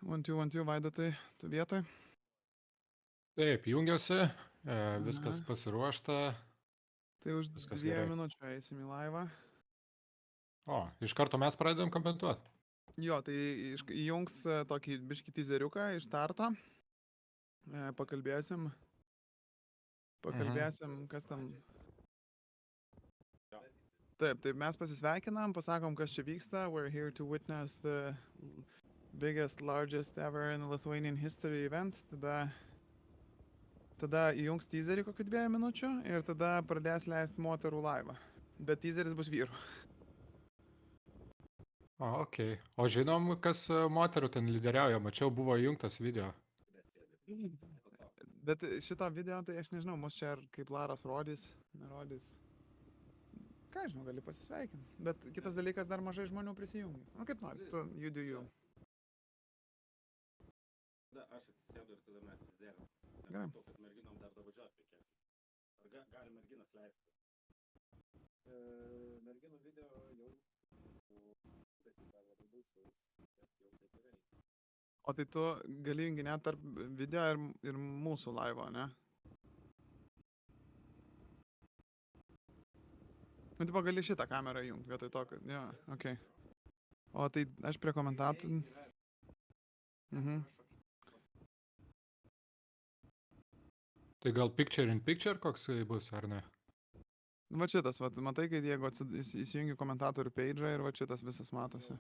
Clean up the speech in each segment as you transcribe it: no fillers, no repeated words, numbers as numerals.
1, 2, Vaidotai, tu vietoj? Taip, jungiuosi, viskas Aha. pasiruošta, Tai už viskas 2 gerai. minučių eisim į laivą. O, iš karto mes pradedam komentuoti. Jo, tai įjungs tokį biškį teaseriuką iš starto. Pakalbėsim, kas tam. Taip, mes pasisveikinam, pasakom, kas čia vyksta. We're here to witness the biggest, largest ever in Lithuanian history event. Tada įjungs teaserį kokių 2 minučių ir tada pradės leisti moterų laivą. Bet teaseris bus vyrų. O, okei. O žinom, kas moterų ten lyderiauja, mačiau, buvo įjungtas video. Bet šito video, tai aš nežinau, mus čia ar kaip Laras rodys, nerodys. Ką žinau, gali pasisveikinti. Bet kitas dalykas, dar mažai žmonių prisijungia. Nu kaip nori, tu, you do you. Tada aš atsisėdu ir tada mes prisidėrim. Gerai. To, kad merginom dar davažiuoti reikės. Ar gali merginas leisti? Merginų video jau... Tai dar labai baisu, bet jau taip yra. O tai tu gali junginėti tarp video ir mūsų laivo, ne? Nu, tipo, gali šitą kamerą jungti vietoj to, kad... Jo, okei. O tai aš prie komentatų... Tai gal picture in picture koks bus, ar ne? Nu, va šitas, va, matai, kad jeigu įsijungi komentatorių page'ą ir va šitas visas matosi.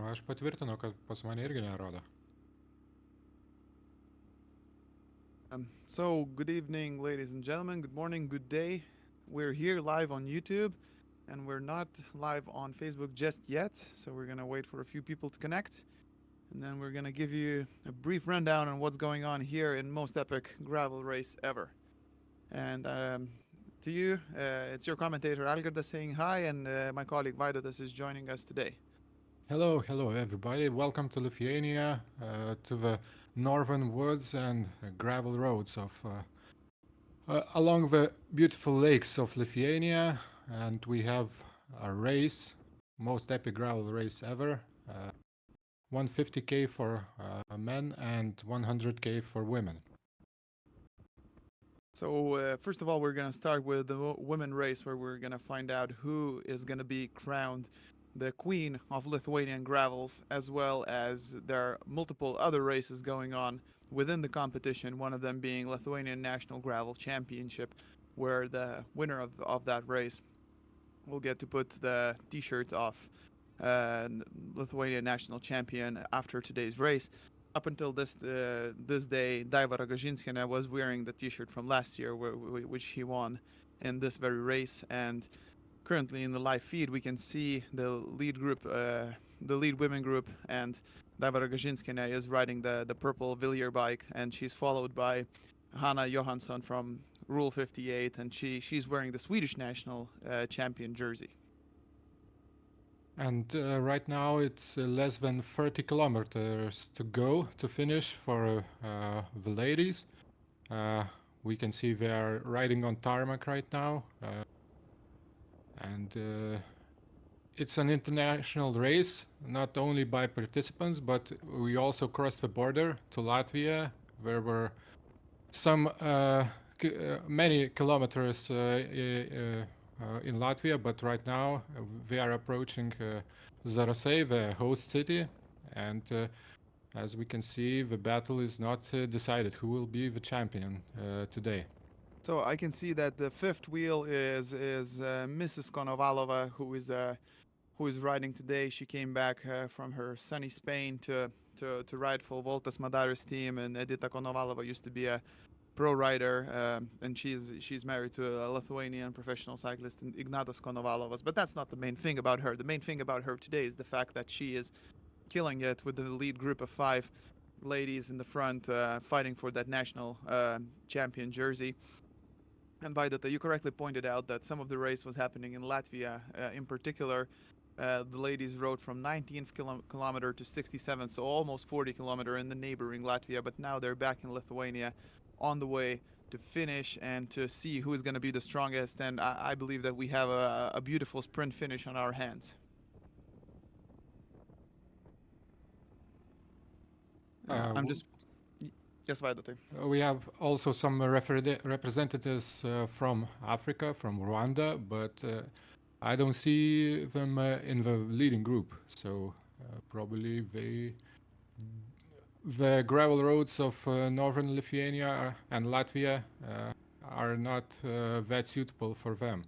O aš patvirtinu, kad pas mane irgi nerodo. So, good evening, ladies and gentlemen. Good morning, good day. We're here live on YouTube, and we're not live on Facebook just yet. So we're gonna wait for a few people to connect, and then we're gonna give you a brief rundown on what's going on here in most epic gravel race ever. And to you, it's your commentator Algirdas saying hi, and my colleague Vaidotas is joining us today. Hello everybody. Welcome to Lithuania, to the northern woods and gravel roads of along the beautiful lakes of Lithuania, and we have a race, most epic gravel race ever. 150k for men and 100k for women. So first of all, we're gonna start with the women race, where we're gonna find out who is gonna be crowned the queen of Lithuanian gravels, as well as there are multiple other races going on within the competition. One of them being Lithuanian National Gravel Championship, where the winner of that race will get to put the T-shirt of Lithuanian national champion after today's race. Up until this day, Daiva Ragažinskienė was wearing the T-shirt from last year, which he won in this very race. And currently in the live feed, we can see the lead group, the lead women group, and Daiva Ragažinskienė is riding the purple Villiers bike, and she's followed by Hanna Johansson from Rule 58, and she's wearing the Swedish national champion jersey. And right now it's less than 30 kilometers to go to finish for the ladies. We can see they are riding on tarmac right now. And it's an international race, not only by participants, but we also crossed the border to Latvia, where were some many kilometers in Latvia, but right now we are approaching Zarasai, the host city, and as we can see, the battle is not decided who will be the champion today. So I can see that the fifth wheel is Mrs. Konovalova, who is riding today. She came back from her sunny Spain to ride for Voltas Madaris team, and Edita Konovalova used to be a pro rider, and she's married to a Lithuanian professional cyclist, Ignatas Konovalovas. But that's not the main thing about her. The main thing about her today is the fact that she is killing it with the lead group of 5 ladies in the front, fighting for that national champion jersey. And Vaidota, you correctly pointed out that some of the race was happening in Latvia. In particular, the ladies rode from 19th kilometer to 67th, so almost 40 kilometer in the neighboring Latvia. But now they're back in Lithuania, on the way to finish and to see who is going to be the strongest. And I believe that we have a beautiful sprint finish on our hands. I'm just. Yes, Vaidota. We have also some representatives from Africa, from Rwanda, but I don't see them in the leading group. So probably the gravel roads of northern Lithuania and Latvia are not that suitable for them.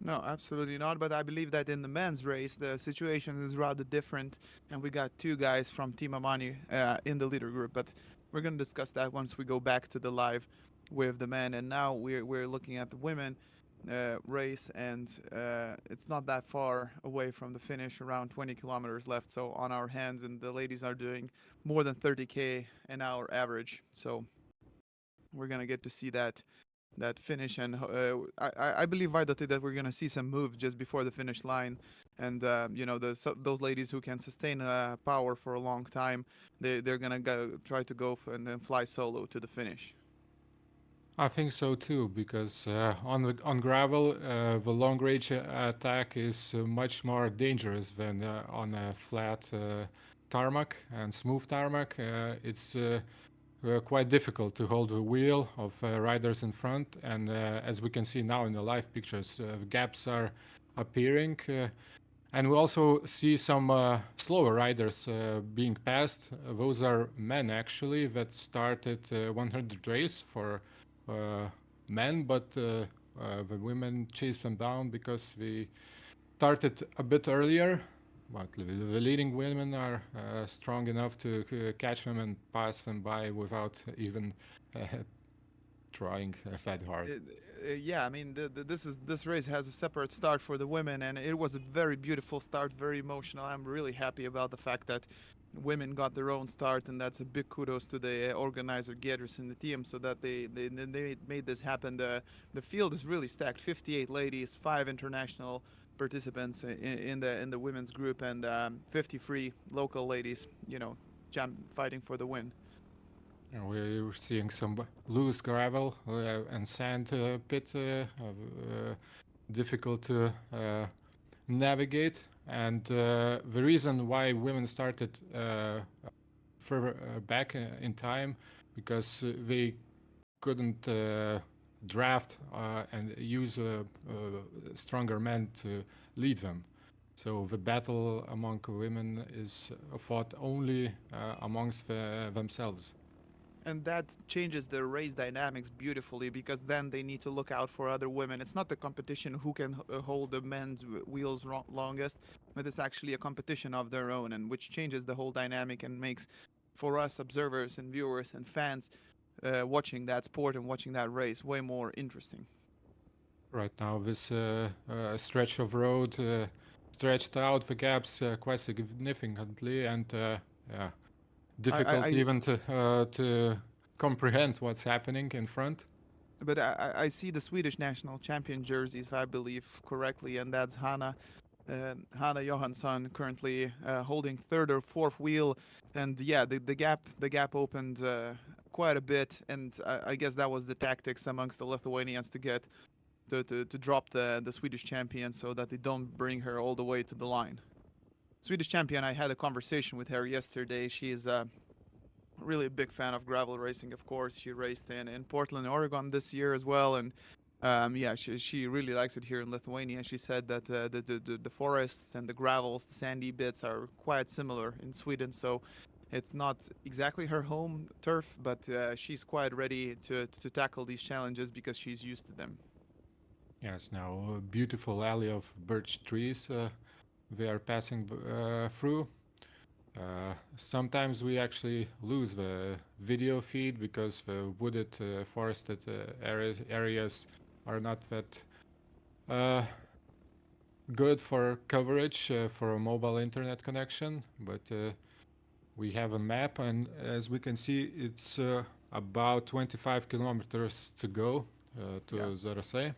No, absolutely not. But I believe that in the men's race, the situation is rather different, and we got 2 guys from Team Amani in the leader group. But we're going to discuss that once we go back to the live with the men. And now we're looking at the women race, and it's not that far away from the finish, around 20 kilometers left. So on our hands, and the ladies are doing more than 30k an hour average. So we're going to get to see that finish, and I believe Vaidoti that we're gonna see some moves just before the finish line, and those ladies who can sustain power for a long time, they're gonna try to go and then fly solo to the finish. I think so too, because on gravel, the long range attack is much more dangerous than on a flat tarmac and smooth tarmac. It's quite difficult to hold the wheel of riders in front, and as we can see now in the live pictures, gaps are appearing, and we also see some slower riders being passed. Those are men actually that started 100 race for men, but the women chased them down because we started a bit earlier. But the leading women are strong enough to catch them and pass them by without even trying that hard. Yeah, I mean, this race has a separate start for the women, and it was a very beautiful start, very emotional. I'm really happy about the fact that women got their own start, and that's a big kudos to the organizer Gedris and the team, so that they made this happen. The field is really stacked: 58 ladies, 5 international participants in the women's group, and 53 local ladies, fighting for the win. We're seeing some loose gravel and sand pit, difficult to navigate. And the reason why women started further back in time, because they couldn't draft and use stronger men to lead them. So the battle among women is fought only amongst themselves. And that changes the race dynamics beautifully, because then they need to look out for other women. It's not the competition who can hold the men's wheels longest, but it's actually a competition of their own, and which changes the whole dynamic and makes, for us observers and viewers and fans, watching that sport and watching that race way more interesting. Right now, this stretch of road stretched out the gaps quite significantly, and yeah, I, I, difficult I even to comprehend what's happening in front. but I see the Swedish national champion jerseys, if I believe correctly, and that's Hanna Johansson currently holding third or fourth wheel, and yeah, the gap opened quite a bit, and I guess that was the tactics amongst the Lithuanians to get to drop the Swedish champion so that they don't bring her all the way to the line. Swedish champion, I had a conversation with her yesterday. She's really a big fan of gravel racing, of course. She raced in Portland, Oregon this year as well, and yeah, she really likes it here in Lithuania. She said that the forests and the gravels, the sandy bits, are quite similar in Sweden, so it's not exactly her home turf, but she's quite ready to tackle these challenges because she's used to them. Yes, now a beautiful alley of birch trees they are passing through. Sometimes we actually lose the video feed because the wooded, forested areas are not that uh, good for coverage for a mobile internet connection. But we have a map, and as we can see, it's about 25 kilometers to go to Yeah. Zarasai.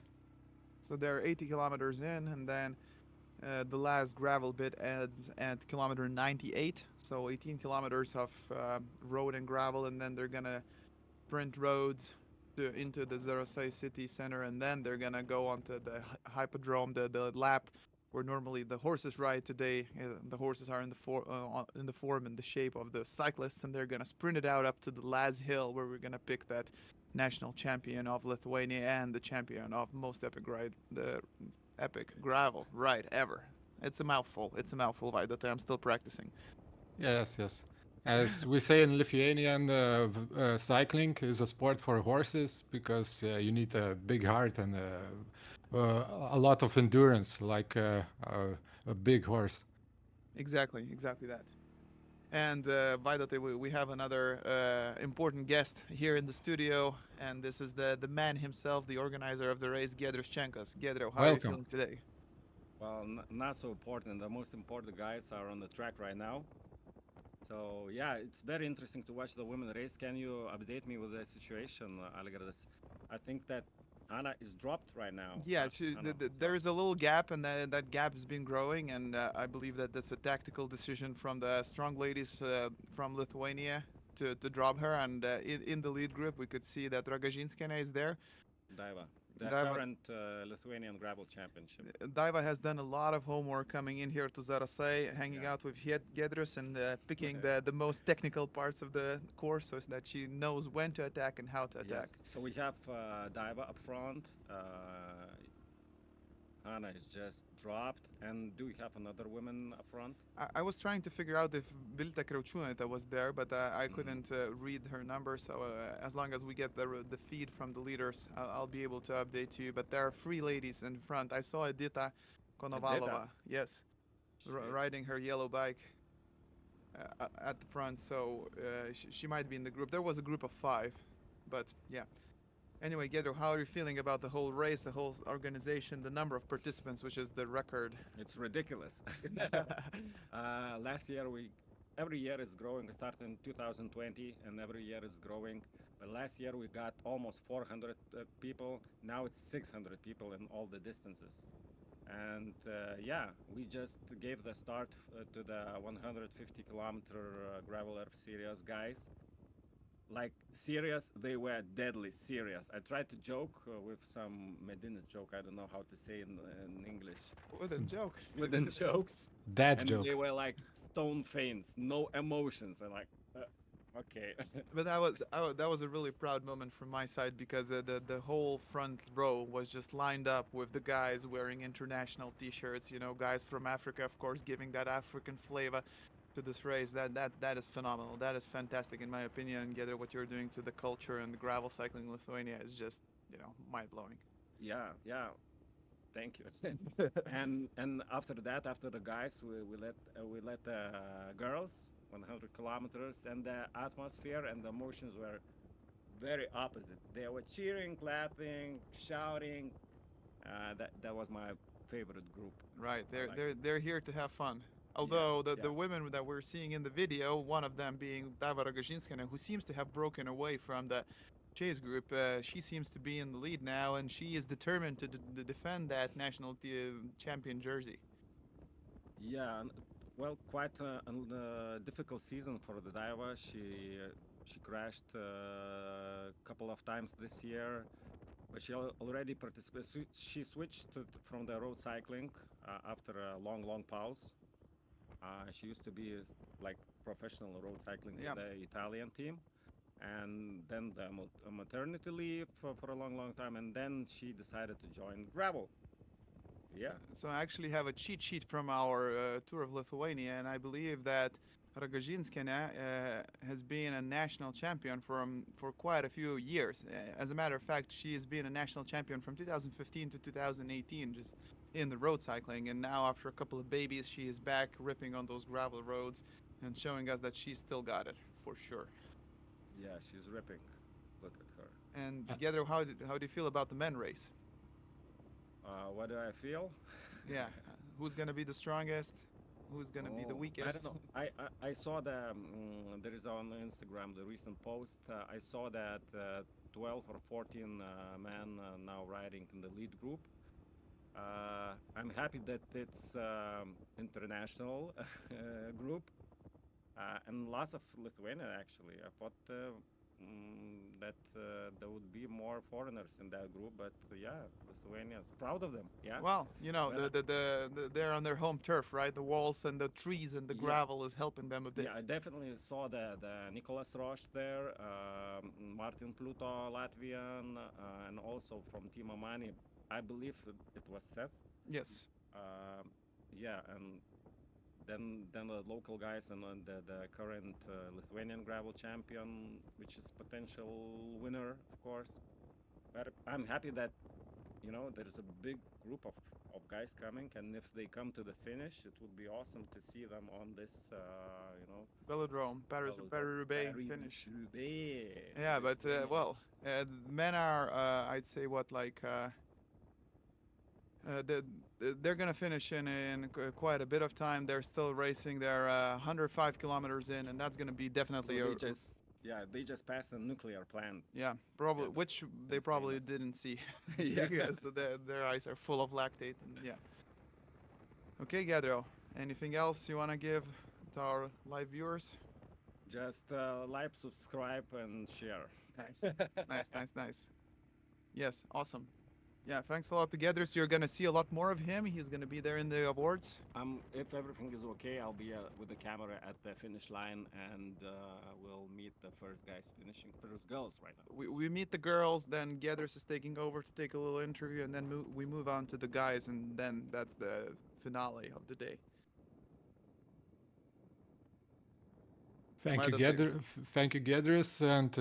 So they're 80 kilometers in, and then the last gravel bit ends at kilometer 98. So 18 kilometers of road and gravel, and then they're gonna sprint roads into the Zarasai city center, and then they're gonna go onto the hippodrome, the lap where normally the horses ride today. The horses are in the form and the shape of the cyclists, and they're gonna sprint it out up to the last hill where we're gonna pick that national champion of Lithuania and the champion of most epic ride, the epic gravel ride ever. It's a mouthful. It's a mouthful, Vaidota. I'm still practicing. Yes, yes. As we say in Lithuanian, cycling is a sport for horses because you need a big heart and a lot of endurance, like a big horse. Exactly that. And Vaidota, we have another important guest here in the studio, and this is the man himself, the organizer of the race, Giedrius Chenkas. Giedrius, how are you Welcome. feeling today? Well, not so important. The most important guys are on the track right now. So yeah, it's very interesting to watch the women race. Can you update me with the situation, Algirdas? I think that Anna is dropped right now. Yeah, Anna there dropped. is a little gap, and that gap has been growing, and I believe that that's a tactical decision from the strong ladies from Lithuania to drop her. And in the lead group, we could see that Ragažinskienė is there. Daiva, the Daiva, current Lithuanian gravel championship. Daiva has done a lot of homework coming in here to Zarasai, hanging Yeah. out with Gedrus and picking Okay. the most technical parts of the course so that she knows when to attack and how to Yes. attack. So we have Daiva up front. Anna is just dropped. And do we have another woman up front? I was trying to figure out if Vilta Kraučiūnaitė was there, but I Mhm. couldn't read her number. So as long as we get the feed from the leaders, I'll be able to update you. But there are three ladies in front. I saw Edita Edita. Konovalova, yes, Shit. riding her yellow bike at the front. So she might be in the group. There was a group of five, but yeah. Anyway, Gedro, how are you feeling about the whole race, the whole organization, the number of participants, which is the record? It's ridiculous. Last year every year it's growing. It started in 2020, and every year it's growing. But last year we got almost 400 people. Now it's 600 people in all the distances, And yeah, we just gave the start to the 150-kilometer gravel earth series, guys. Like serious, they were deadly serious. I tried to joke with some Medina's joke. I don't know how to say in English. What a joke. Within jokes, Dad and they joke. were like stone faints, no emotions. And like, okay. But that was a really proud moment from my side because the whole front row was just lined up with the guys wearing international T-shirts. You know, guys from Africa, of course, giving that African flavor to this race. That is phenomenal. That is fantastic in my opinion. And Gether, what you're doing to the culture and the gravel cycling in Lithuania is just mind blowing. Yeah, yeah. Thank you. And after that, after the guys, we let the girls 100 kilometers, and the atmosphere and the emotions were very opposite. They were cheering, clapping, shouting. That was my favorite group. Right. I like it. They're here to have fun. Yeah, Although the, yeah, the women that we're seeing in the video, one of them being Dava Rogozhinskaya, who seems to have broken away from the chase group, she seems to be in the lead now, and she is determined to defend that national champion jersey. yeah. Well, quite a difficult season for the diver. She crashed a couple of times this year, but she already participated. She switched from the road cycling after a long, long pause. She used to be like professional road cycling Yeah. with the Italian team, and then the maternity leave for a long, long time, and then she decided to join gravel. Yeah, So I actually have a cheat sheet from our tour of Lithuania, and I believe that Rogozhinskaya has been a national champion for quite a few years. As a matter of fact, she has been a national champion from 2015 to 2018, just in the road cycling. And now, after a couple of babies, she is back ripping on those gravel roads and showing us that she's still got it for sure. yeah, she's ripping. Look at her. And Uh, together, how do you feel about the men race? What do I feel? Yeah, who's gonna be the strongest? Who's gonna be the Oh, I don't weakest? know. I saw there is on Instagram the recent post. I saw that 12 or 14 men now riding in the lead group. I'm happy that it's international group and lots of Lithuania actually. I thought that there would be more foreigners in that group, but yeah, Lithuanians proud of them. Yeah, Well, well, they're on their home turf, right? The walls and the trees and the yeah, gravel is helping them a bit. yeah. I definitely saw the Nicolas Roche there, Martin Pluto, Latvian, and also from Team Amani. I believe it was Seth. Yes. Um, yeah, and then the local guys and then the current Lithuanian gravel champion, which is potential winner, of course. But I'm happy that there is a big group of guys coming, and if they come to the finish, it would be awesome to see them on this, Velodrome, Paris, velodrome. Paris-Roubaix Paris finish. Roubaix, Yeah, but Lithuania well, finish. men are I'd say what like uh, the, they're gonna finish in quite a bit of time. They're still racing. They're 105 kilometers in, and that's gonna be definitely So a they just passed a nuclear plant. yeah, Yeah, probably the which they probably famous. didn't see Yeah. because their eyes are full of lactate and yeah. Okay, Gadro. Anything else you wanna give to our live viewers? Just like, subscribe, and share. Nice, nice, nice, nice. Yes, awesome. Yeah, thanks a lot together. So you're gonna see a lot more of him. He's gonna be there in the awards. If everything is okay, I'll be with the camera at the finish line, and we'll meet the first guys finishing, first girls right now. We meet the girls, then Gathers is taking over to take a little interview, and then we move on to the guys, and then that's the finale of the day. Thank you, Vaidotai, Thank you, Gedris and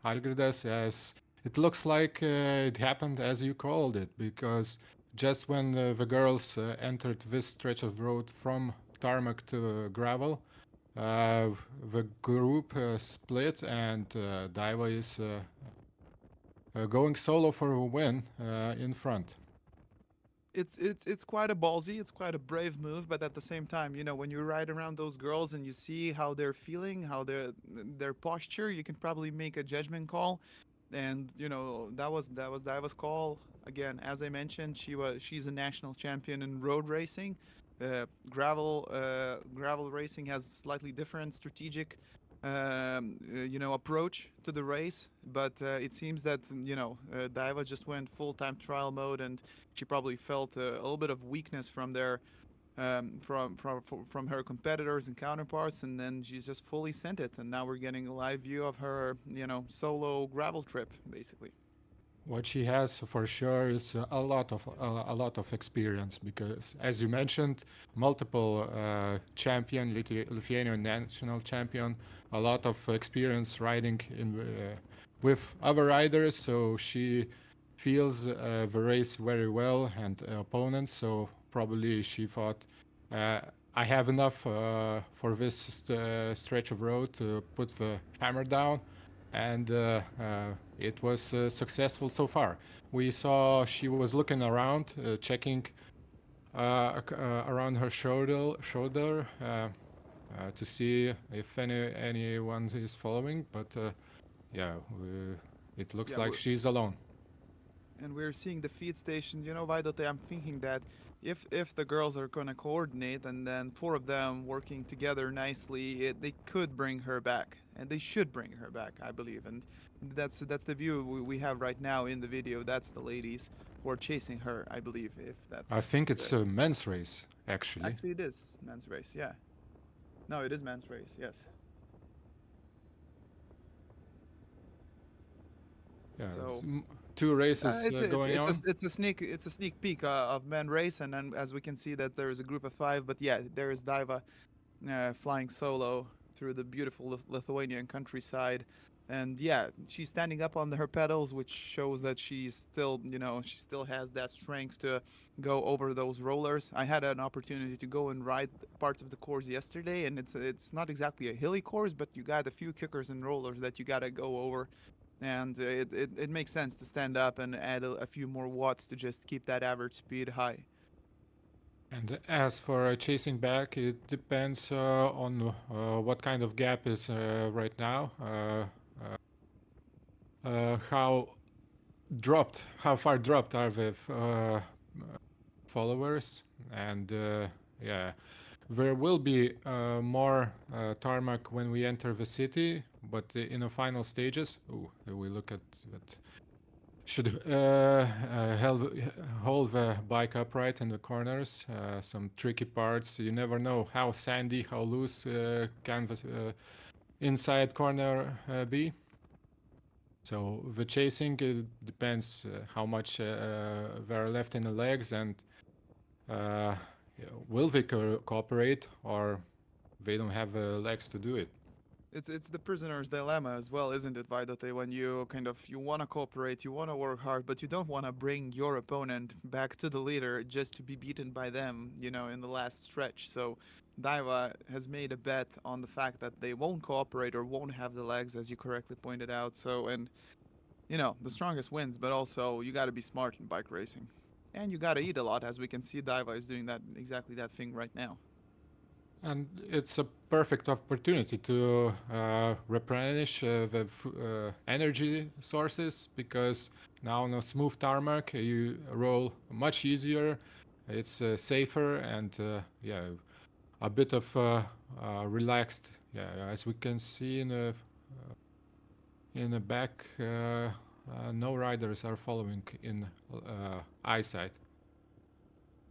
Algirdas. As it looks like it happened as you called it, because just when the girls entered this stretch of road from tarmac to gravel, uh, the group split, and Daiva is going solo for a win in front. it's quite a ballsy, it's quite a brave move, but at the same time, when you ride around those girls and you see how they're feeling, how their posture, you can probably make a judgment call. and that was Diva's call. Again, as I mentioned, she's a national champion in road racing. Gravel racing has slightly different strategic approach to the race, but it seems that Diva just went full-time trial mode, and she probably felt a little bit of weakness from their from her competitors and counterparts, and then she's just fully sent it. And now we're getting a live view of her, solo gravel trip, basically. What she has for sure is a lot of experience because, as you mentioned, multiple champion, Lithuanian national champion, a lot of experience riding in with other riders. So she feels the race very well and opponents. So probably she thought, uh, I have enough for this stretch of road to put the hammer down, and it was successful so far. We saw she was looking around, checking around her shoulder to see if anyone is following. But yeah, it looks Yeah, like she's alone. and we're seeing the feed station. Vaidotai, I'm thinking that if the girls are going to coordinate and then four of them working together nicely, they could bring her back, and they should bring her back, I believe. And that's the view we have right now in the video. That's the ladies who are chasing her, I believe. If I that's think it's a men's race, actually. actually it is men's race, yeah. No, it is men's race, yes. Yeah, So two races it's a, it's going it's a on. it's a sneak peek of men race, and then as we can see that there is a group of five. But yeah, there is Daiva flying solo through the beautiful Lithuanian countryside, and yeah, she's standing up on her pedals, which shows that she's still she still has that strength to go over those rollers. I had an opportunity to go and ride parts of the course yesterday, and it's not exactly a hilly course, but you got a few kickers and rollers that you got to go over, and it makes sense to stand up and add a few more watts to just keep that average speed high. And as for chasing back, it depends on what kind of gap is right now, how how far dropped are the followers, and yeah, there will be more tarmac when we enter the city, but in the final stages, we look at that. Should hold the bike upright in the corners. Some tricky parts. You never know how sandy, how loose can the inside corner be. So the chasing depends how much there are left in the legs, and uh, will they cooperate, or they don't have legs to do it. It's the prisoner's dilemma as well, isn't it, Vaidote? When you want to cooperate, you want to work hard, but you don't want to bring your opponent back to the leader just to be beaten by them, in the last stretch. So Daiva has made a bet on the fact that they won't cooperate or won't have the legs, as you correctly pointed out. So, and the strongest wins, but also you got to be smart in bike racing, and you got to eat a lot, as we can see Daiva is doing that exactly that thing right now. And it's a perfect opportunity to replenish the energy sources because now on a smooth tarmac you roll much easier, it's safer, and yeah, a bit of relaxed. Yeah, as we can see in the back, no riders are following in eyesight.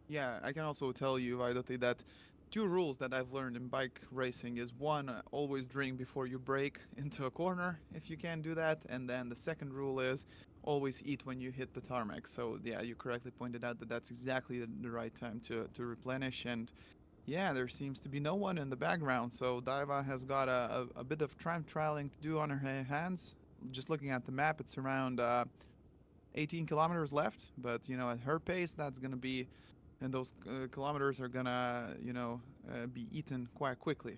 Yeah, I can also tell you, Vaidote, that two rules that I've learned in bike racing is one, always drink before you brake into a corner if you can do that, and then the second rule is always eat when you hit the tarmac. So yeah, you correctly pointed out that that's exactly the right time to replenish, and yeah, there seems to be no one in the background. So Daiva has got a bit of time trialing to do on her hands. Just looking at the map, it's around 18 kilometers left, but at her pace, that's gonna be and those kilometers are gonna, be eaten quite quickly.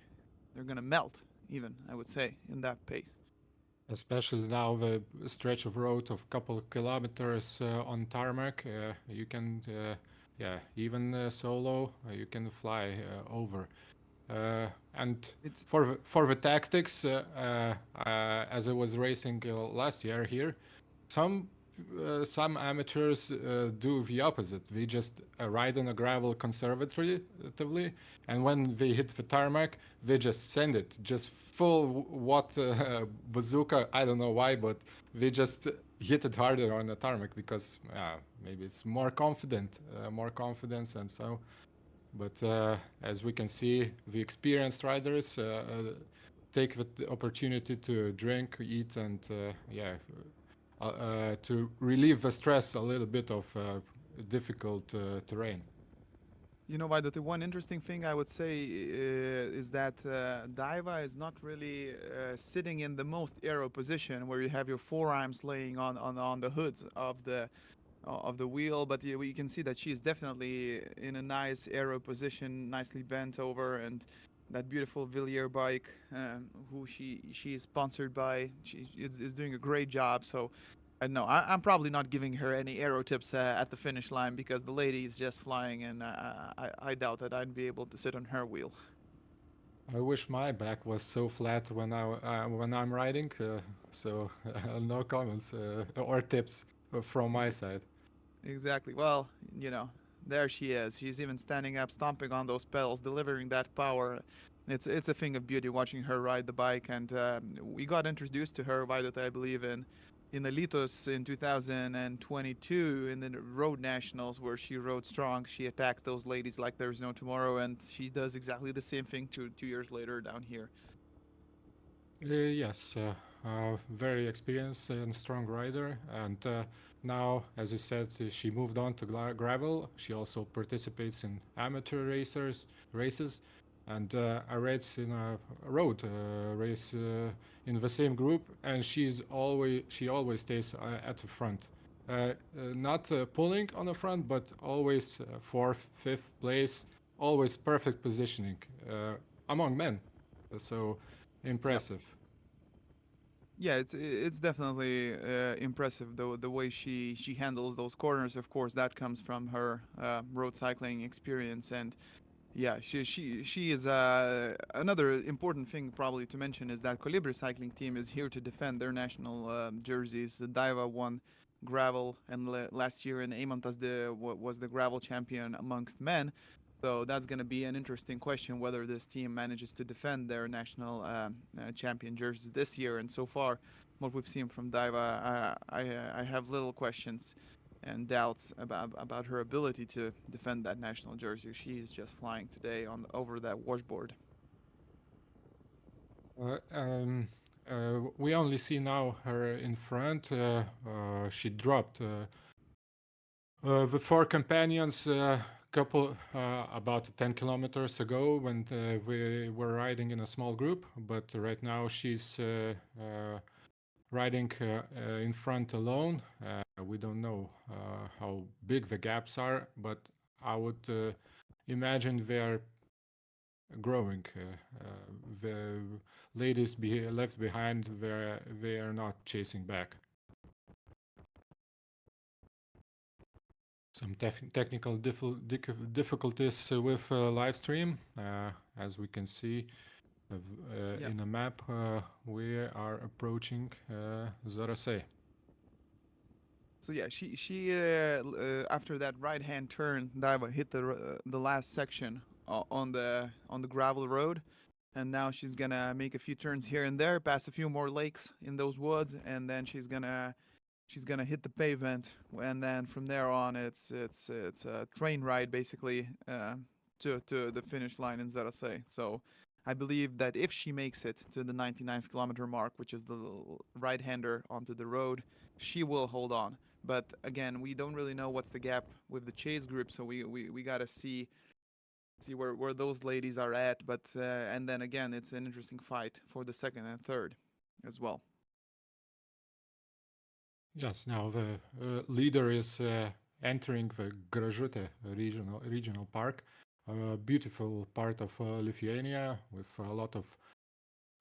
They're gonna melt, even I would say, in that pace. Especially now the stretch of road of couple of kilometers on tarmac, you can, yeah, even solo, you can fly over. And It's for the tactics, as I was racing last year here, some some amateurs do the opposite. We just ride on a gravel conservatively, and when they hit the tarmac, they just send it just full what bazooka. I don't know why, but they just hit it harder on the tarmac because maybe it's more confidence, and so. But as we can see, the experienced riders take the opportunity to drink, eat, and to relieve the stress a little bit of difficult terrain. You know, by the one interesting thing I would say is that Daiva is not really sitting in the most aero position where you have your forearms laying on the hoods of the wheel, but you can see that she is definitely in a nice aero position, nicely bent over, and that beautiful Villiers bike, who she is sponsored by, she is doing a great job. So I know I'm probably not giving her any aero tips at the finish line because the lady is just flying, and I doubt that I'd be able to sit on her wheel. I wish my back was so flat when I'm riding. So no comments or tips from my side. Exactly. Well, you know, there she is. She's even standing up, stomping on those pedals, delivering that power. It's a thing of beauty watching her ride the bike, and we got introduced to her, Violet, I believe, in the Litos in 2022 in the road nationals where she rode strong. She attacked those ladies like there's no tomorrow, and she does exactly the same thing 2 years later down here. Yes, very experienced and strong rider. And now, as you said, she moved on to gravel. She also participates in amateur races, and I race in a road race in the same group. And she always stays at the front, not pulling on the front, but always fourth, fifth place, always perfect positioning among men. So Yep. impressive. Yeah, it's definitely impressive the way she handles those corners. Of course, that comes from her road cycling experience, and yeah, she is another important thing probably to mention is that Colibri cycling team is here to defend their national jerseys. The Daiva won gravel, and last year in Eimantas was the gravel champion amongst men. So that's going to be an interesting question whether this team manages to defend their national champion jerseys this year. And so far, what we've seen from Daiva, I have little questions and doubts about her ability to defend that national jersey. She is just flying today on over that washboard. Uh, um, we only see now her in front. She dropped the four companions couple about 10 kilometers ago when we were riding in a small group. But right now she's riding in front alone. We don't know how big the gaps are, but I would imagine they are growing. The ladies left behind, they are not chasing back. Some technical difficulties with live stream. As we can see Yeah. in the map, we are approaching Zarasei. So yeah, she after that right hand turn, Daiva hit the last section on the gravel road, and now she's gonna make a few turns here and there, pass a few more lakes in those woods, and then she's gonna hit the pavement, and then from there on, it's a train ride basically to the finish line in Zarasei. So I believe that if she makes it to the 99th kilometer mark, which is the right-hander onto the road, she will hold on. But again, we don't really know what's the gap with the chase group, so we gotta see where those ladies are at. But and then again, it's an interesting fight for the second and third as well. Yes, now the leader is entering the Gražutė regional park, a beautiful part of Lithuania with a lot of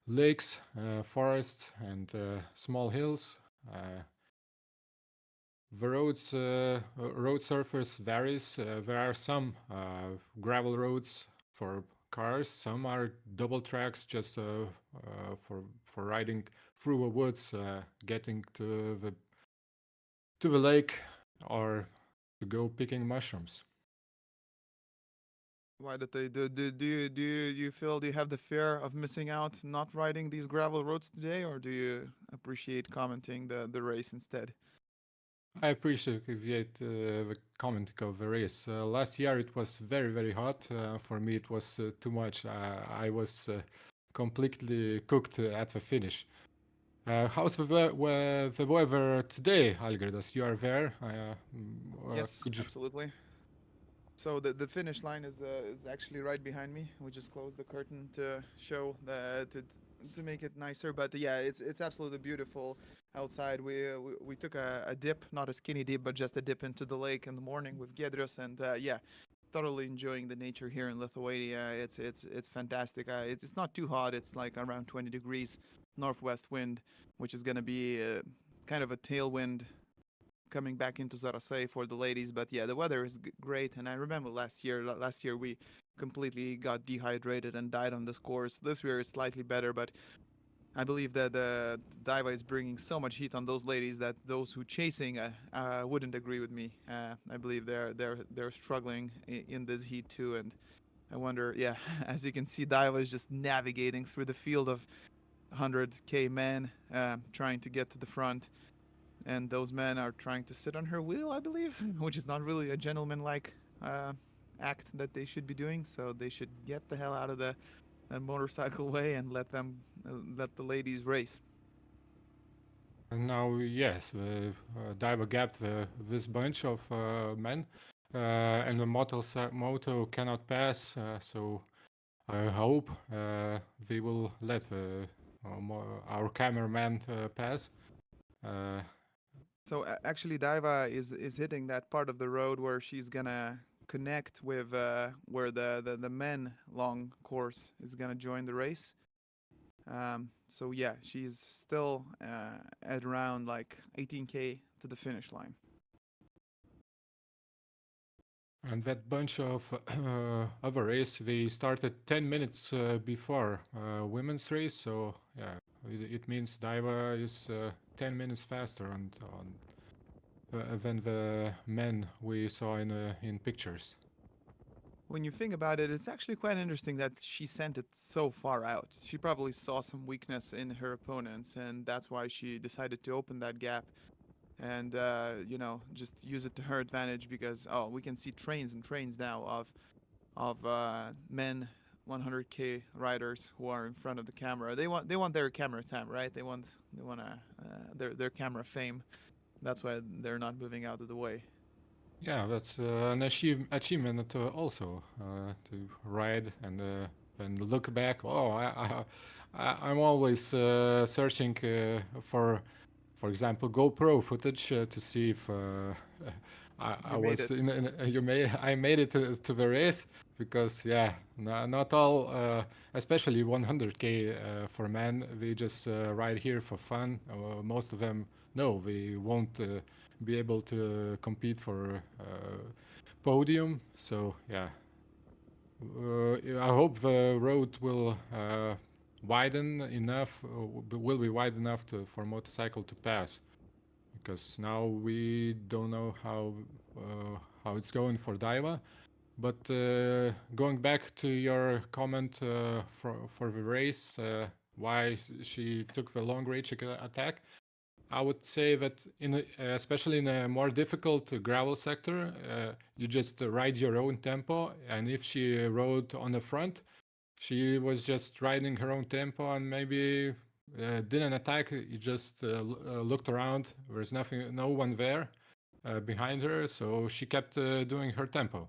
lakes, forests, and small hills. The road surface varies. There are some gravel roads for cars. Some are double tracks just for riding through the woods, getting to the lake or to go picking mushrooms. Why did they do you feel, do you have the fear of missing out not riding these gravel roads today, or do you appreciate commenting the race instead? I appreciate the comment of the race. Last year it was very very hot. For me it was too much. I was completely cooked at the finish. How's the weather today, Algirdas? You are there. Yes, Could you? absolutely. So the finish line is actually right behind me. We just closed the curtain to show the to make it nicer. But yeah, it's absolutely beautiful outside. We took a dip, not a skinny dip, but just a dip into the lake in the morning with Giedrius, and yeah, thoroughly enjoying the nature here in Lithuania. It's fantastic. It's not too hot. It's like around 20 degrees, northwest wind, which is gonna be kind of a tailwind coming back into Zarasay for the ladies. But yeah, the weather is great. And I remember last year we completely got dehydrated and died on this course. This year is slightly better, but I believe that Daiva is bringing so much heat on those ladies that those who chasing wouldn't agree with me. I believe they're struggling in this heat too, and I wonder. Yeah, as you can see, Daiva is just navigating through the field of 100k men, trying to get to the front, and those men are trying to sit on her wheel, I believe, which is not really a gentlemanlike uh, act that they should be doing. So they should get the hell out of the motorcycle way and let the ladies race. And now, yes, Diver gapped this bunch of men, and the moto cannot pass. So I hope they will let our cameraman pass. Uh, So actually, Daiva is hitting that part of the road where she's gonna connect with where the men long course is gonna join the race. So yeah, she's still at around like 18k to the finish line. and that bunch of other race, they started 10 minutes before women's race. So yeah, it means Diva is 10 minutes faster than the men we saw in pictures. When you think about it, it's actually quite interesting that she sent it so far out. She probably saw some weakness in her opponents, and that's why she decided to open that gap and just use it to her advantage. Because we can see trains and trains now of men 100k riders who are in front of the camera. They want their camera time, right? They want their camera fame. That's why they're not moving out of the way. Yeah, that's an achievement also to ride and look back. Oh, I'm always searching for example, GoPro footage to see if I You made was it. I made it to the race because yeah, not all, especially 100k for men, we just ride here for fun. Most of them, no, we won't be able to compete for podium. So yeah, I hope the road will widen enough, will be wide enough for motorcycle to pass, because now we don't know how it's going for Daiva. But going back to your comment for the race, why she took the long range attack, I would say that especially in a more difficult gravel sector, you just ride your own tempo, and if she rode on the front, she was just riding her own tempo and maybe didn't attack. You just looked around. There's nothing, no one there behind her, so she kept doing her tempo.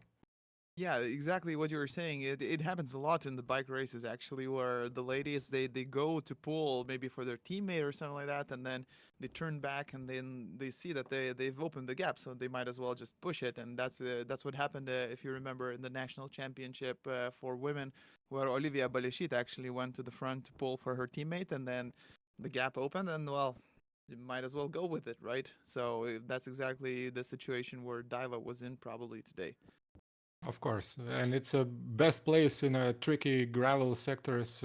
Yeah, exactly what you were saying. It happens a lot in the bike races actually, where the ladies they go to pull maybe for their teammate or something like that, and then they turn back and then they see that they've opened the gap, so they might as well just push it. And that's what happened if you remember in the national championship for women, where Olivia Baleshit actually went to the front to pull for her teammate, and then the gap opened, and well, you might as well go with it, right? So that's exactly the situation where Diva was in probably today. Of course, and it's a best place in a tricky gravel sectors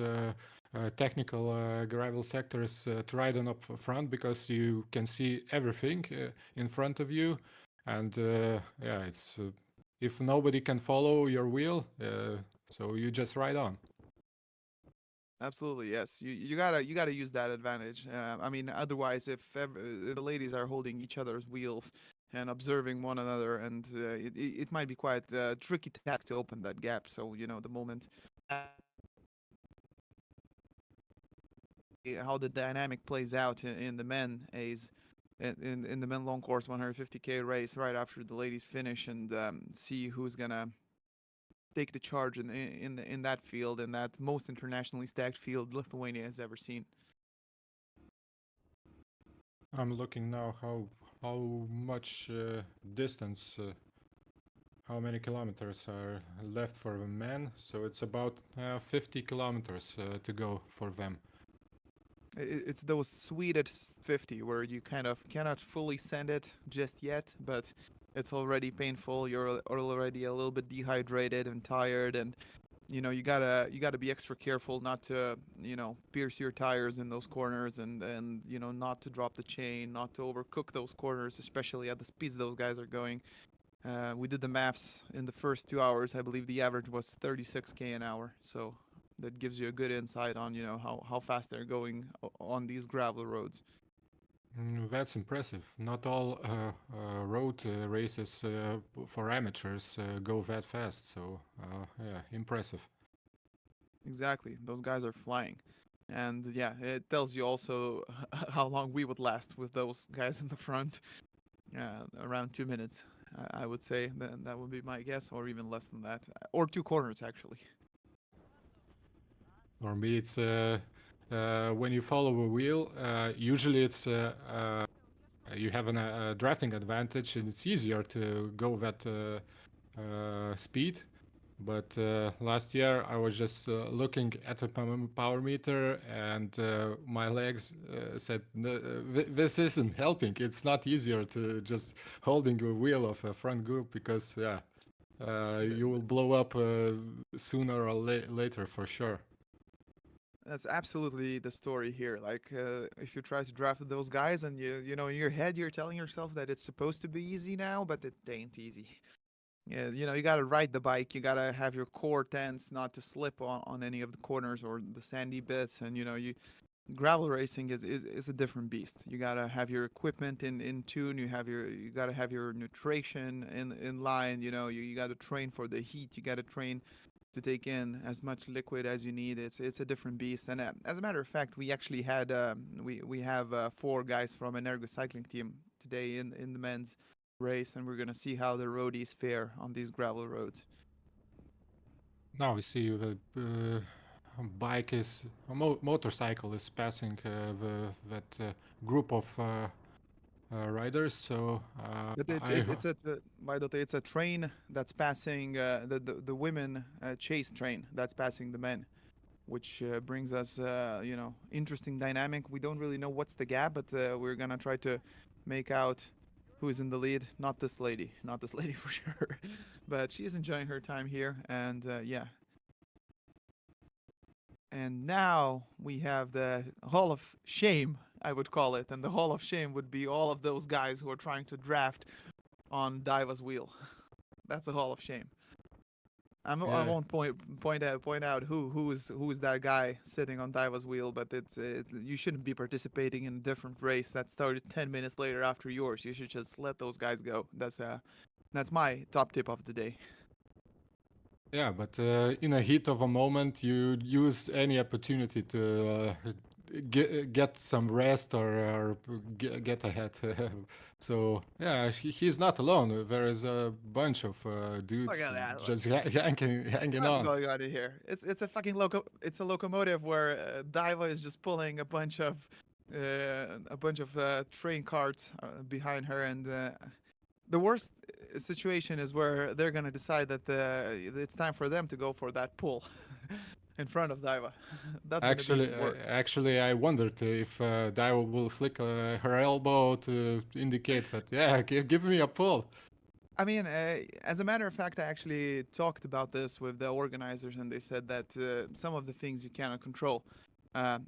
technical gravel sectors to ride on up front because you can see everything in front of you, and yeah, it's if nobody can follow your wheel, so you just ride on. Absolutely, yes. You gotta use that advantage. I mean, otherwise, if the ladies are holding each other's wheels and observing one another, and it might be quite a tricky task to open that gap. So the moment how the dynamic plays out in the men A's in the men long course 150K race right after the ladies finish, and see who's gonna take the charge in that field, in that most internationally stacked field Lithuania has ever seen. I'm looking now how much distance, how many kilometers are left for the men. So it's about 50 kilometers to go for them. It's those sweetest 50 where you kind of cannot fully send it just yet, but it's already painful. You're already a little bit dehydrated and tired, and you gotta be extra careful not to pierce your tires in those corners, and not to drop the chain, not to overcook those corners, especially at the speeds those guys are going. We did the maths in the first 2 hours. I believe the average was 36K an hour. So that gives you a good insight on how fast they're going on these gravel roads. That's impressive. Not all road races for amateurs go that fast. So yeah, impressive. Exactly, those guys are flying, and yeah, it tells you also how long we would last with those guys in the front. Around 2 minutes, I would say. That would be my guess, or even less than that, or 2 corners actually. For me, it's when you follow a wheel. Usually, it's you have a drafting advantage, and it's easier to go that speed. But last year, I was just looking at the power meter, and my legs said, "This isn't helping. It's not easier to just holding a wheel of a front group because yeah, you will blow up sooner or later for sure." That's absolutely the story here. Like, if you try to draft those guys, and in your head you're telling yourself that it's supposed to be easy now, but it ain't easy. Yeah, you gotta ride the bike. You gotta have your core tense not to slip on any of the corners or the sandy bits. And you gravel racing is a different beast. You gotta have your equipment in tune. You gotta have your nutrition in line. You gotta train for the heat. You gotta train to take in as much liquid as you need. It's a different beast. And as a matter of fact, we actually had we have 4 guys from an ergo cycling team today in the men's race, and we're gonna see how the roadies fare on these gravel roads. Now we see the bike is a motorcycle is passing that group of riders. So But by the way, it's a train that's passing the women chase train that's passing the men, which brings us interesting dynamic. We don't really know what's the gap, but we're gonna try to make out who is in the lead. Not this lady for sure, but she is enjoying her time here, and yeah. And now we have the Hall of Shame, I would call it, and the Hall of Shame would be all of those guys who are trying to draft on Daiva's wheel. That's a Hall of Shame. I yeah. won't point out who is that guy sitting on Daiva's wheel, but you shouldn't be participating in a different race that started 10 minutes later after yours. You should just let those guys go. That's my top tip of the day. Yeah, but in a heat of a moment, you use any opportunity to get some rest or get ahead. So yeah, he's not alone. There is a bunch of Look dudes at that! Look. just hanging What's on. going on here? It's a fucking It's a locomotive where Daiva is just pulling a bunch of train carts behind her, and the worst situation is where they're gonna decide that it's time for them to go for that pull in front of Daiva. That's gonna be even worse. Actually, I wondered if Daiwa will flick her elbow to indicate that yeah, give me a pull. I mean, as a matter of fact, I actually talked about this with the organizers, and they said that some of the things you cannot control.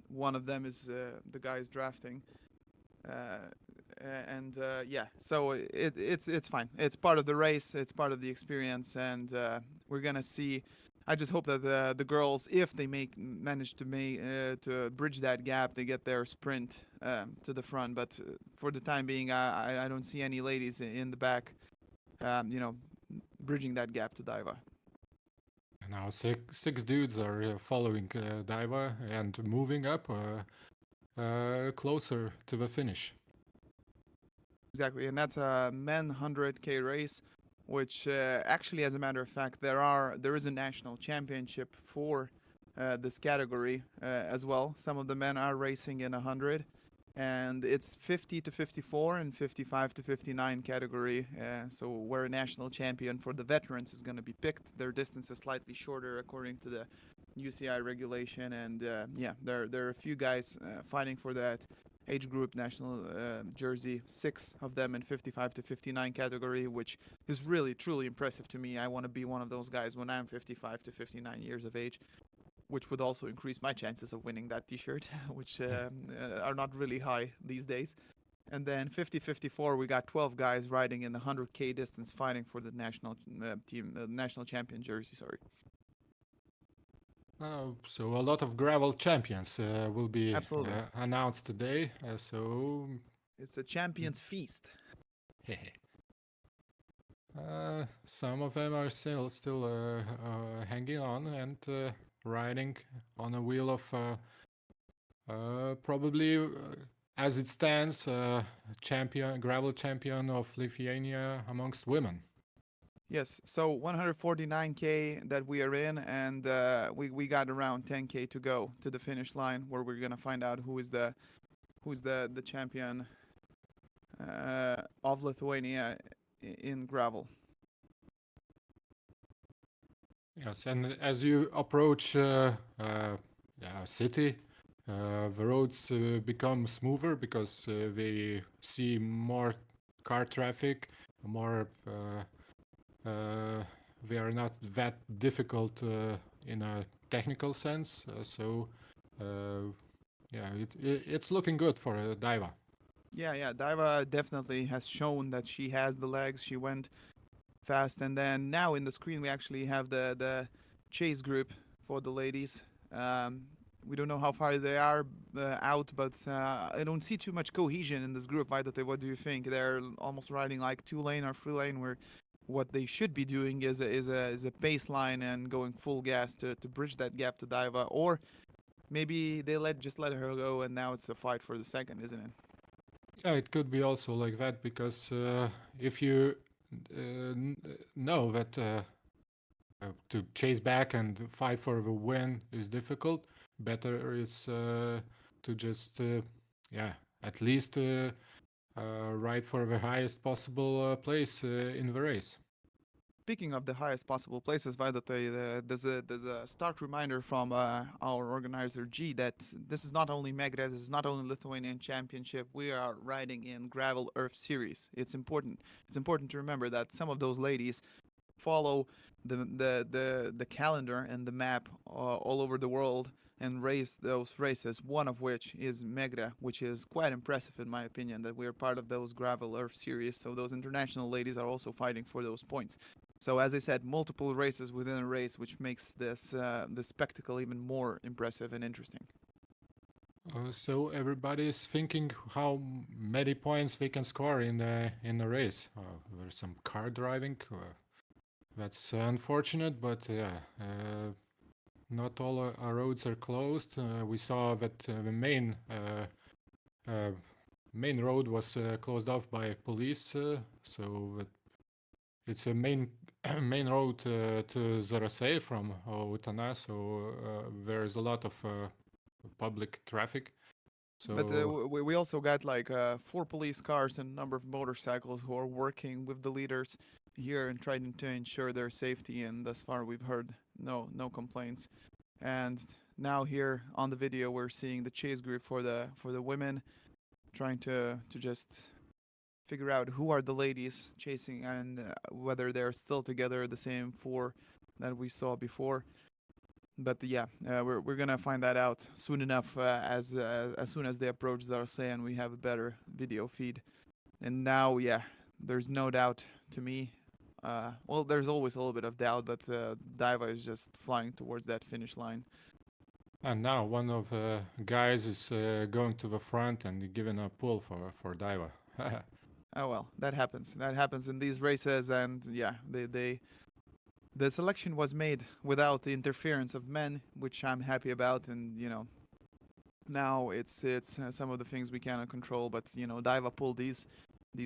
One of them is the guys drafting. Uh, yeah, so it's fine. It's part of the race. It's part of the experience, and we're gonna see. I just hope that the girls, if they manage to bridge that gap, they get their sprint to the front. But for the time being, I don't see any ladies in the back, you know, bridging that gap to Diva. And now six dudes are following Diva and moving up closer to the finish. Exactly, and that's a men 100K race, which actually, as a matter of fact, there is a national championship for this category as well. Some of the men are racing in 100, and it's 50 to 54 and 55 to 59 category. So where a national champion for the veterans is going to be picked. Their distance is slightly shorter according to the UCI regulation, and yeah, there are a few guys fighting for that age group national jersey, 6 of them in 55 to 59 category, which is really truly impressive to me. I want to be one of those guys when I'm 55 to 59 years of age, which would also increase my chances of winning that t-shirt, which are not really high these days. And then 50-54, we got 12 guys riding in the 100K distance, fighting for the national national champion jersey. Sorry. So a lot of gravel champions will be Absolutely, announced today. So it's a champions feast. some of them are still hanging on and riding on a wheel of probably, as it stands, gravel champion of Lithuania amongst women. Yes, so 149K that we are in, and we got around 10K to go to the finish line, where we're gonna find out who's the champion of Lithuania in gravel. Yes, and as you approach city, the roads become smoother because they see more car traffic, more. They are not that difficult in a technical sense. Yeah, it's looking good for Daiva. Yeah, Daiva definitely has shown that she has the legs. She went fast, and then now in the screen we actually have the chase group for the ladies. We don't know how far they are out, but I don't see too much cohesion in this group. Vaidotai, what do you think? They're almost riding like 2 lane or 3 lane, where what they should be doing is a pace line and going full gas to bridge that gap to Daiva, or maybe they just let her go, and now it's a fight for the second, isn't it? Yeah, it could be also like that because if you know that to chase back and fight for the win is difficult, better is to just at least ride for the highest possible place in the race. Speaking of the highest possible places, Vaidotai, there's a stark reminder from our organizer G that this is not only Megre, this is not only Lithuanian Championship. We are riding in Gravel Earth Series. It's important. It's important to remember that some of those ladies follow the calendar and the map all over the world and race those races. One of which is Megre, which is quite impressive in my opinion. That we are part of those Gravel Earth Series. So those international ladies are also fighting for those points. So as I said, multiple races within a race, which makes this spectacle even more impressive and interesting. So everybody is thinking how many points they can score in the race. There's some car driving. That's unfortunate, but not all our roads are closed. We saw that the main road was closed off by police, so that it's a main main road to Zarasei from Utana, so there's a lot of public traffic. So, But we also got like 4 police cars and a number of motorcycles who are working with the leaders here and trying to ensure their safety. And thus far, we've heard no complaints. And now here on the video, we're seeing the chase group for the women, trying to just figure out who are the ladies chasing and whether they're still together, the same 4 that we saw before. But yeah, we're gonna find that out soon enough. As soon as they approach Zarsay and we have a better video feed. And now, yeah, there's no doubt to me. Well, there's always a little bit of doubt, but Daiva is just flying towards that finish line. And now one of the guys is going to the front and giving a pull for Daiva. Oh well, that happens. That happens in these races, and yeah, the selection was made without the interference of men, which I'm happy about. And now it's some of the things we cannot control, but Daiva pulled these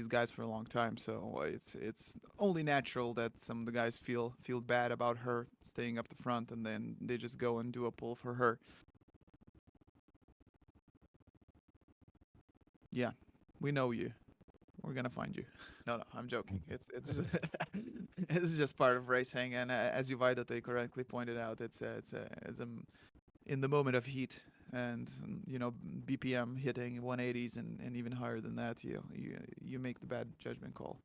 guys for a long time, so it's only natural that some of the guys feel bad about her staying up the front, and then they just go and do a pull for her. Yeah, we know you. We're gonna find you. No, I'm joking. It's just it's just part of racing, and as you Vaidotai correctly pointed out, it's in the moment of heat, and BPM hitting 180s and even higher than that, you make the bad judgment call.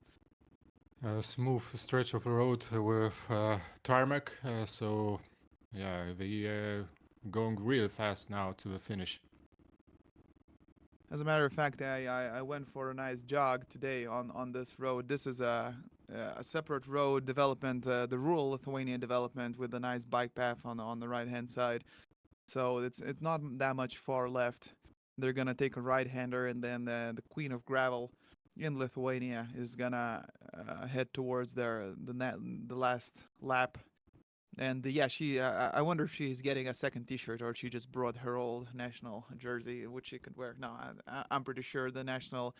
A smooth stretch of road with tarmac, so yeah, they going really fast now to the finish. As a matter of fact, I went for a nice jog today on this road. This is a separate road development, the rural Lithuania development with a nice bike path on the right hand side. So it's not that much far left. They're gonna take a right hander, and then the Queen of Gravel in Lithuania is gonna head towards the last lap. And yeah, she. I wonder if she's getting a second T-shirt or she just brought her old national jersey, which she could wear. No, I'm pretty sure the national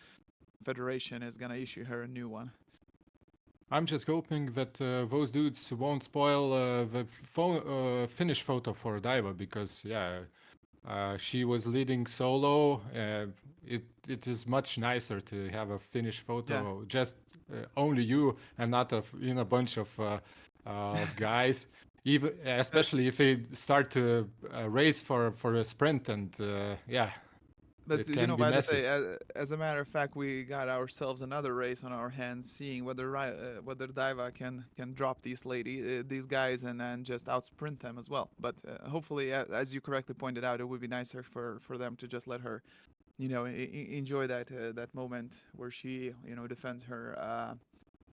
federation is gonna issue her a new one. I'm just hoping that those dudes won't spoil the finish photo for Daiva, because yeah, she was leading solo. It is much nicer to have a finish Yeah, photo, just only you and not in a bunch of guys. Even but especially if they start to race for a sprint, and yeah, But it can be by the messy. say, as a matter of fact, we got ourselves another race on our hands, seeing whether Daiva can drop these guys, and then just outsprint them as well. But hopefully, as you correctly pointed out, it would be nicer for them to just let her, enjoy that moment where she defends her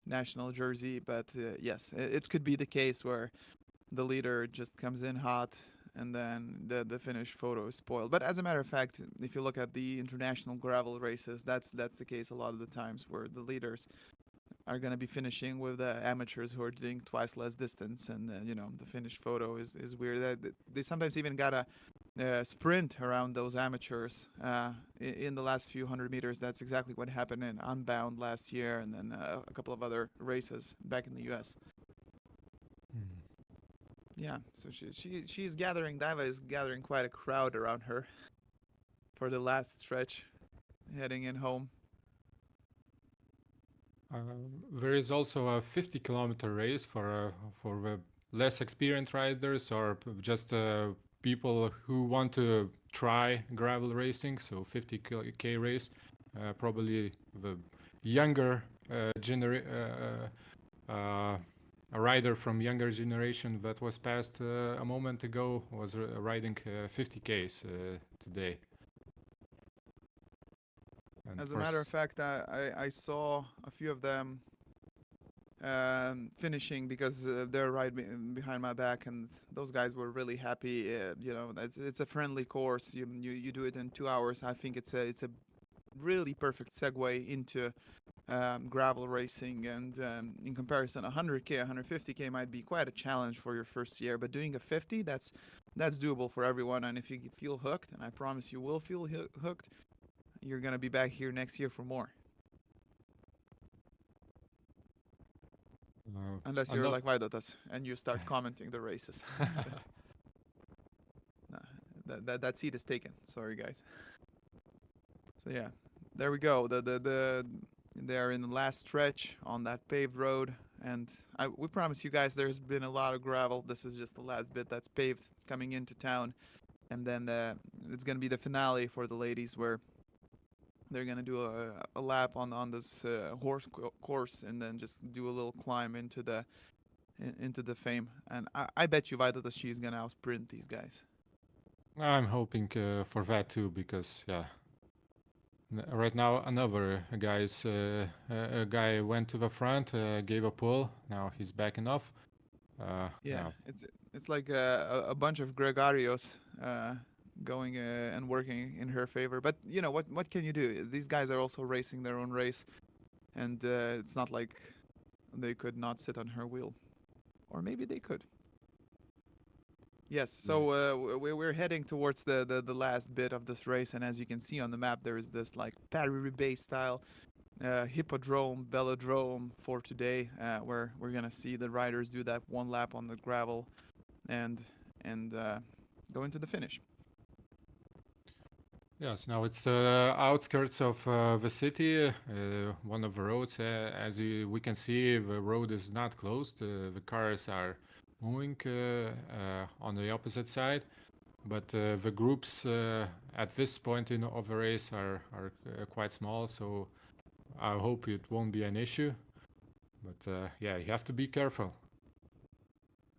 national jersey. But yes, it could be the case where the leader just comes in hot, and then the finished photo is spoiled. But as a matter of fact, if you look at the international gravel races, that's the case a lot of the times, where the leaders are going to be finishing with the amateurs who are doing twice less distance, and the finished photo is weird. They sometimes even got a sprint around those amateurs in the last few hundred meters. That's exactly what happened in Unbound last year, and then a couple of other races back in the U.S. Mm. Yeah, so she's gathering. Daiva is gathering quite a crowd around her for the last stretch, heading in home. Uh, there is also a 50-kilometer race for the less experienced riders, or just people who want to try gravel racing. So 50k race, probably the younger a rider from younger generation that was passed a moment ago was riding 50ks today. And As a matter of fact, I saw a few of them finishing because they're right behind my back, and those guys were really happy. It's a friendly course. You do it in 2 hours. I think it's a really perfect segue into gravel racing, and in comparison, 100k, 150k might be quite a challenge for your first year, but doing a 50, that's doable for everyone. And if you feel hooked, and I promise you will feel hooked, you're gonna be back here next year for more. Unless you're like Vaidotas and you start commenting the races. Nah, that seat is taken. Sorry, guys. So yeah, there we go. They're in the last stretch on that paved road, and we promise you guys there's been a lot of gravel. This is just the last bit that's paved coming into town, and then it's gonna be the finale for the ladies, where they're gonna do a lap on this course, and then just do a little climb into into the fame. And I bet you, Vaida, that she's gonna outsprint these guys. I'm hoping for that too, because yeah, right now another a guy went to the front, gave a pull. Now he's backing off. Yeah, Yeah, it's like a bunch of Gregarios going and working in her favor. But you know what can you do? These guys are also racing their own race, and it's not like they could not sit on her wheel, or maybe they could. Yes, yeah, so we're heading towards the last bit of this race, and as you can see on the map, there is this like Paris-Roubaix style hippodrome, velodrome for today, where we're gonna see the riders do that one lap on the gravel and and go into the finish. yes. Now it's outskirts of the city. One of the roads, we can see, the road is not closed. The cars are moving on the opposite side. But the groups at this point of the race are quite small, so I hope it won't be an issue. But yeah, you have to be careful.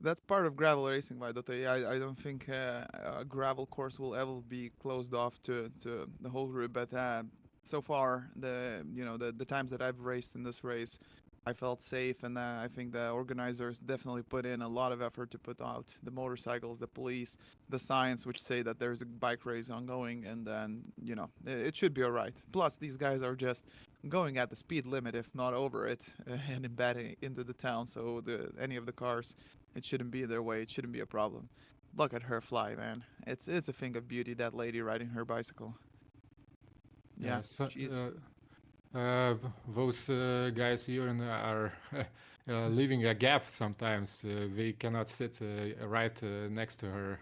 That's part of gravel racing, Vaidotai. I don't think a gravel course will ever be closed off to the whole route, but so far the times that I've raced in this race, I felt safe, and I think the organizers definitely put in a lot of effort to put out the motorcycles, the police, the signs which say that there's a bike race ongoing, and then it should be all right. Plus, these guys are just going at the speed limit, if not over it, and embedding into the town, so any of the cars, it shouldn't be their way. It shouldn't be a problem. Look at her fly, man. It's a thing of beauty. That lady riding her bicycle. Yeah, Yeah, so, she is. those guys here are leaving a gap sometimes. They cannot sit right next to her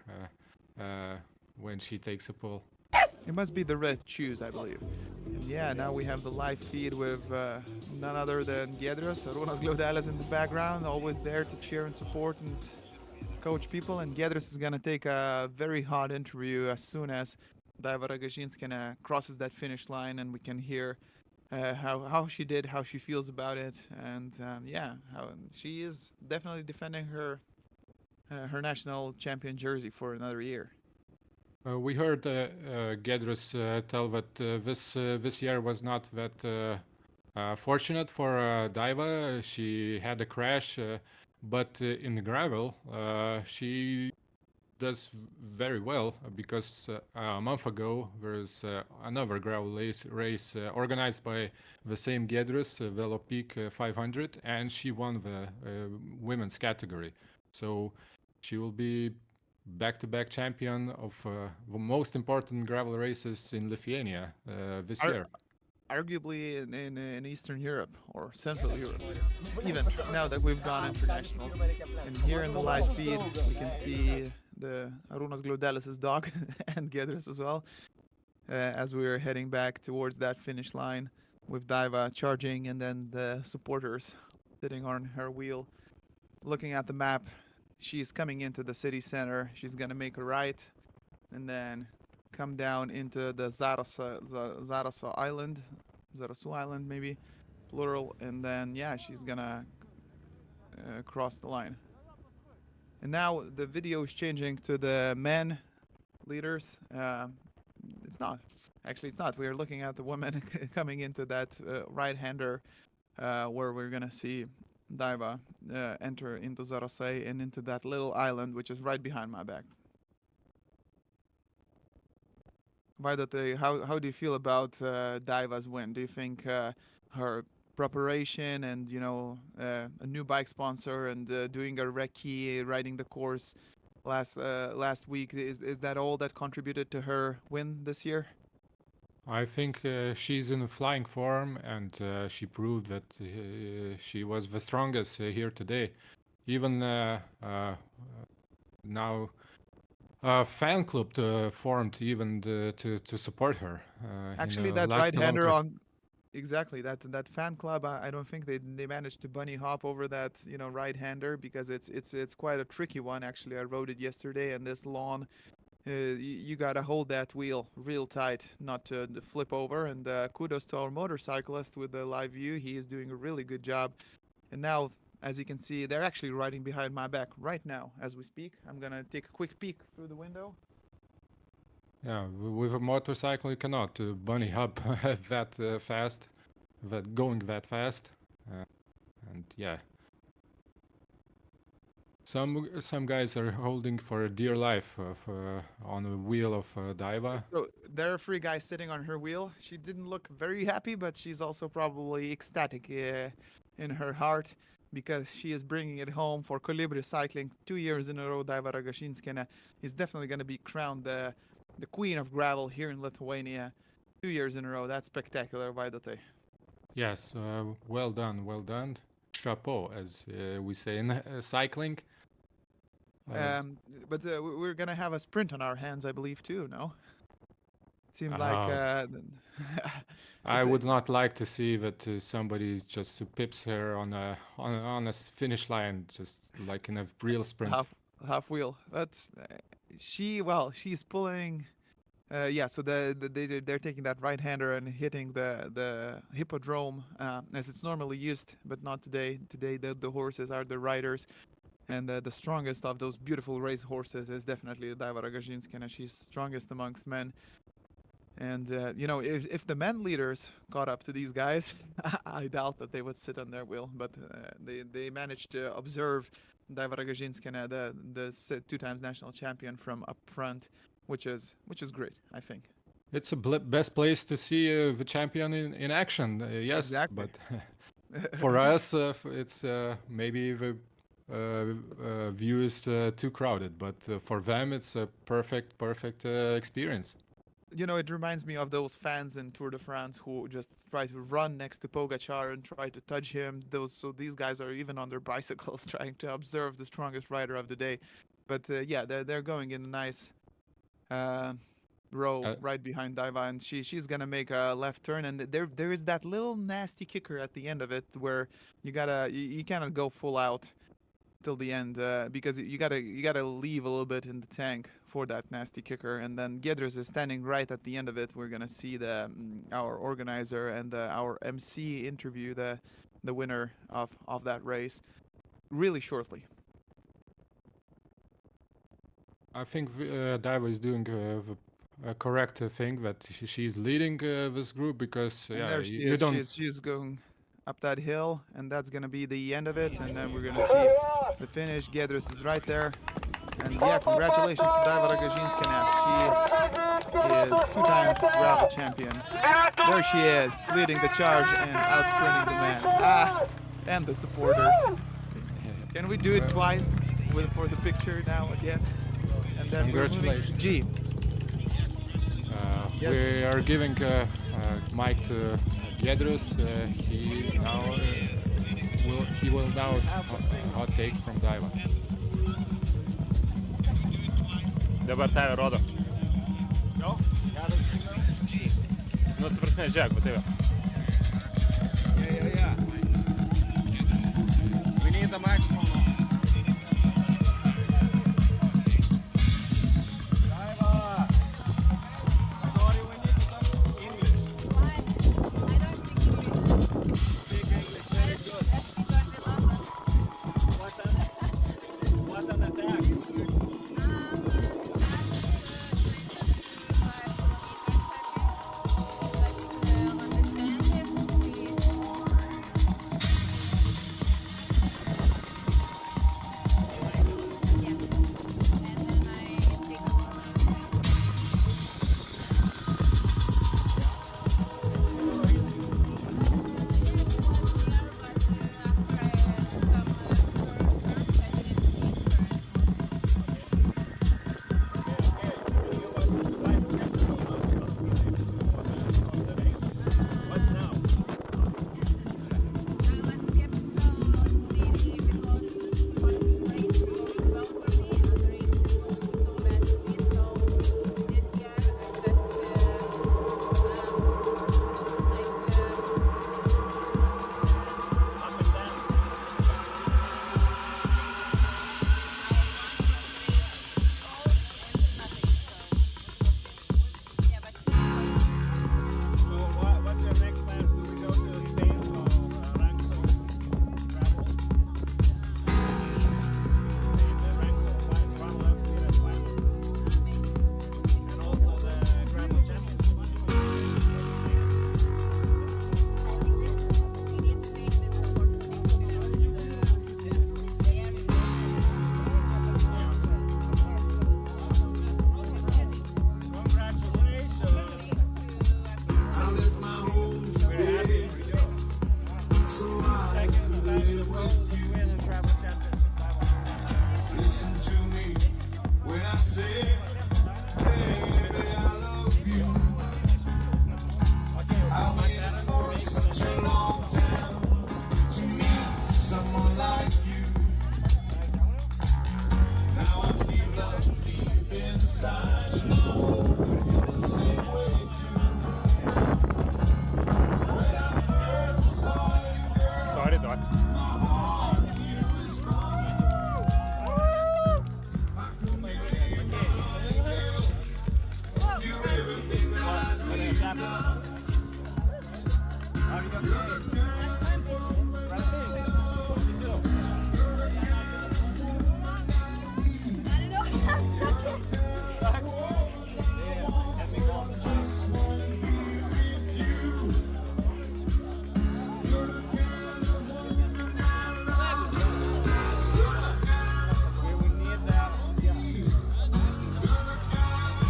when she takes a pull. It must be the red shoes, I believe. And yeah, now we have the live feed with none other than Giedrius, Runas Glaudelis in the background, always there to cheer and support and coach people. And Giedrius is gonna take a very hot interview as soon as Daiva Ragažinskina crosses that finish line, and we can hear how she did, how she feels about it, and yeah, how she is definitely defending her national champion jersey for another year. We heard Gedrus tell that this year was not that fortunate for Daiva. She had a crash, but in the gravel, she does very well because a month ago there was another gravel race organized by the same Gedrus, Velo Peak 500, and she won the women's category. So she will be back-to-back champion of the most important gravel races in Lithuania this Ar- year. Arguably in Eastern Europe or Central Europe, even now that we've gone international. And here in the live feed, we can see the Arunas Glaudelis' dog and Gedrus as well, as we are heading back towards that finish line with Daiva charging and then the supporters sitting on her wheel, looking at the map. She's coming into the city center. She's gonna make a right and then come down into the Zarasa Island, Zarasu Island maybe, plural, and then yeah, she's gonna cross the line. And now the video is changing to the men leaders. It's not. Actually, it's not. We are looking at the woman coming into that right-hander where we're going to see Daiva enter into Zarasei and into that little island, which is right behind my back. Vaidotai, how do you feel about Daiva's win? Do you think her preparation and a new bike sponsor and doing a recce, riding the course last week, is that all that contributed to her win this year? I think she's in flying form, and she proved that she was the strongest here today. Even now, a fan club formed even to support her in Actually, the that last right-hander kilometer. on exactly that fan club, I don't think they managed to bunny hop over that right-hander because it's quite a tricky one. Actually, I rode it yesterday, and this lawn, you gotta hold that wheel real tight not to flip over. And kudos to our motorcyclist with the live view. He is doing a really good job. And now, As you can see, they're actually riding behind my back right now as we speak. I'm gonna take a quick peek through the window. Yeah, with a motorcycle you cannot bunny hop that fast, that going that fast, and yeah. Some guys are holding for dear life on a wheel of Daiva. So there are three guys sitting on her wheel. She didn't look very happy, but she's also probably ecstatic in her heart because she is bringing it home for Colibri Cycling 2 years in a row. Daiva Ragashinskina is definitely going to be crowned the queen of gravel here in Lithuania 2 years in a row. That's spectacular, Vaidotai. Yes, well done, well done. Chapeau, as we say in cycling. Um, but we're going to have a sprint on our hands, I believe, too, no? It seemed like Uh, I it's a, would not like to see that somebody just pips her on a finish line, just like in a real sprint. half wheel. That's she's pulling. Yeah, so they're taking that right hander and hitting the hippodrome as it's normally used, but not today. Today the horses are the riders, and the strongest of those beautiful race horses is definitely Daiva Ragažinskina. She's strongest amongst men. And if the men leaders caught up to these guys, I doubt that they would sit on their wheel. But they managed to observe Daiva Ragažinskina, the 2 times national champion, from up front, which is great, I think. It's a best place to see the champion in action. Yes, Exactly. but for us, it's maybe the view is too crowded. But for them, it's a perfect experience. It reminds me of those fans in Tour de France who just try to run next to Pogacar and try to touch him. So these guys are even on their bicycles trying to observe the strongest rider of the day. But yeah, they're going in a nice row Uh, right behind Daiva, and she's gonna make a left turn, and there is that little nasty kicker at the end of it where you cannot go full out till the end because you gotta leave a little bit in the tank for that nasty kicker, and then Giedrius is standing right at the end of it. We're gonna see our organizer and our MC interview the winner of that race really shortly. I think Daiva is doing a correct thing that she's leading this group because And yeah, there she you is. don't. She's going up that hill, and that's gonna be the end of it. And then we're gonna see the finish. Giedrius is right there. And yeah, congratulations to Daiva Ragažinskina. She is 2 times gravel champion. There she is, leading the charge and outsprinting the man. And the supporters. Can we do it twice for the picture now again? And then we're moving to G. We are giving mic to Giedrius. He will now hot take from Daiva. Dabar tave rodo. Jo? Nu, tu prasme, žiūrėk, va taip. Yeah. We need the microphone on.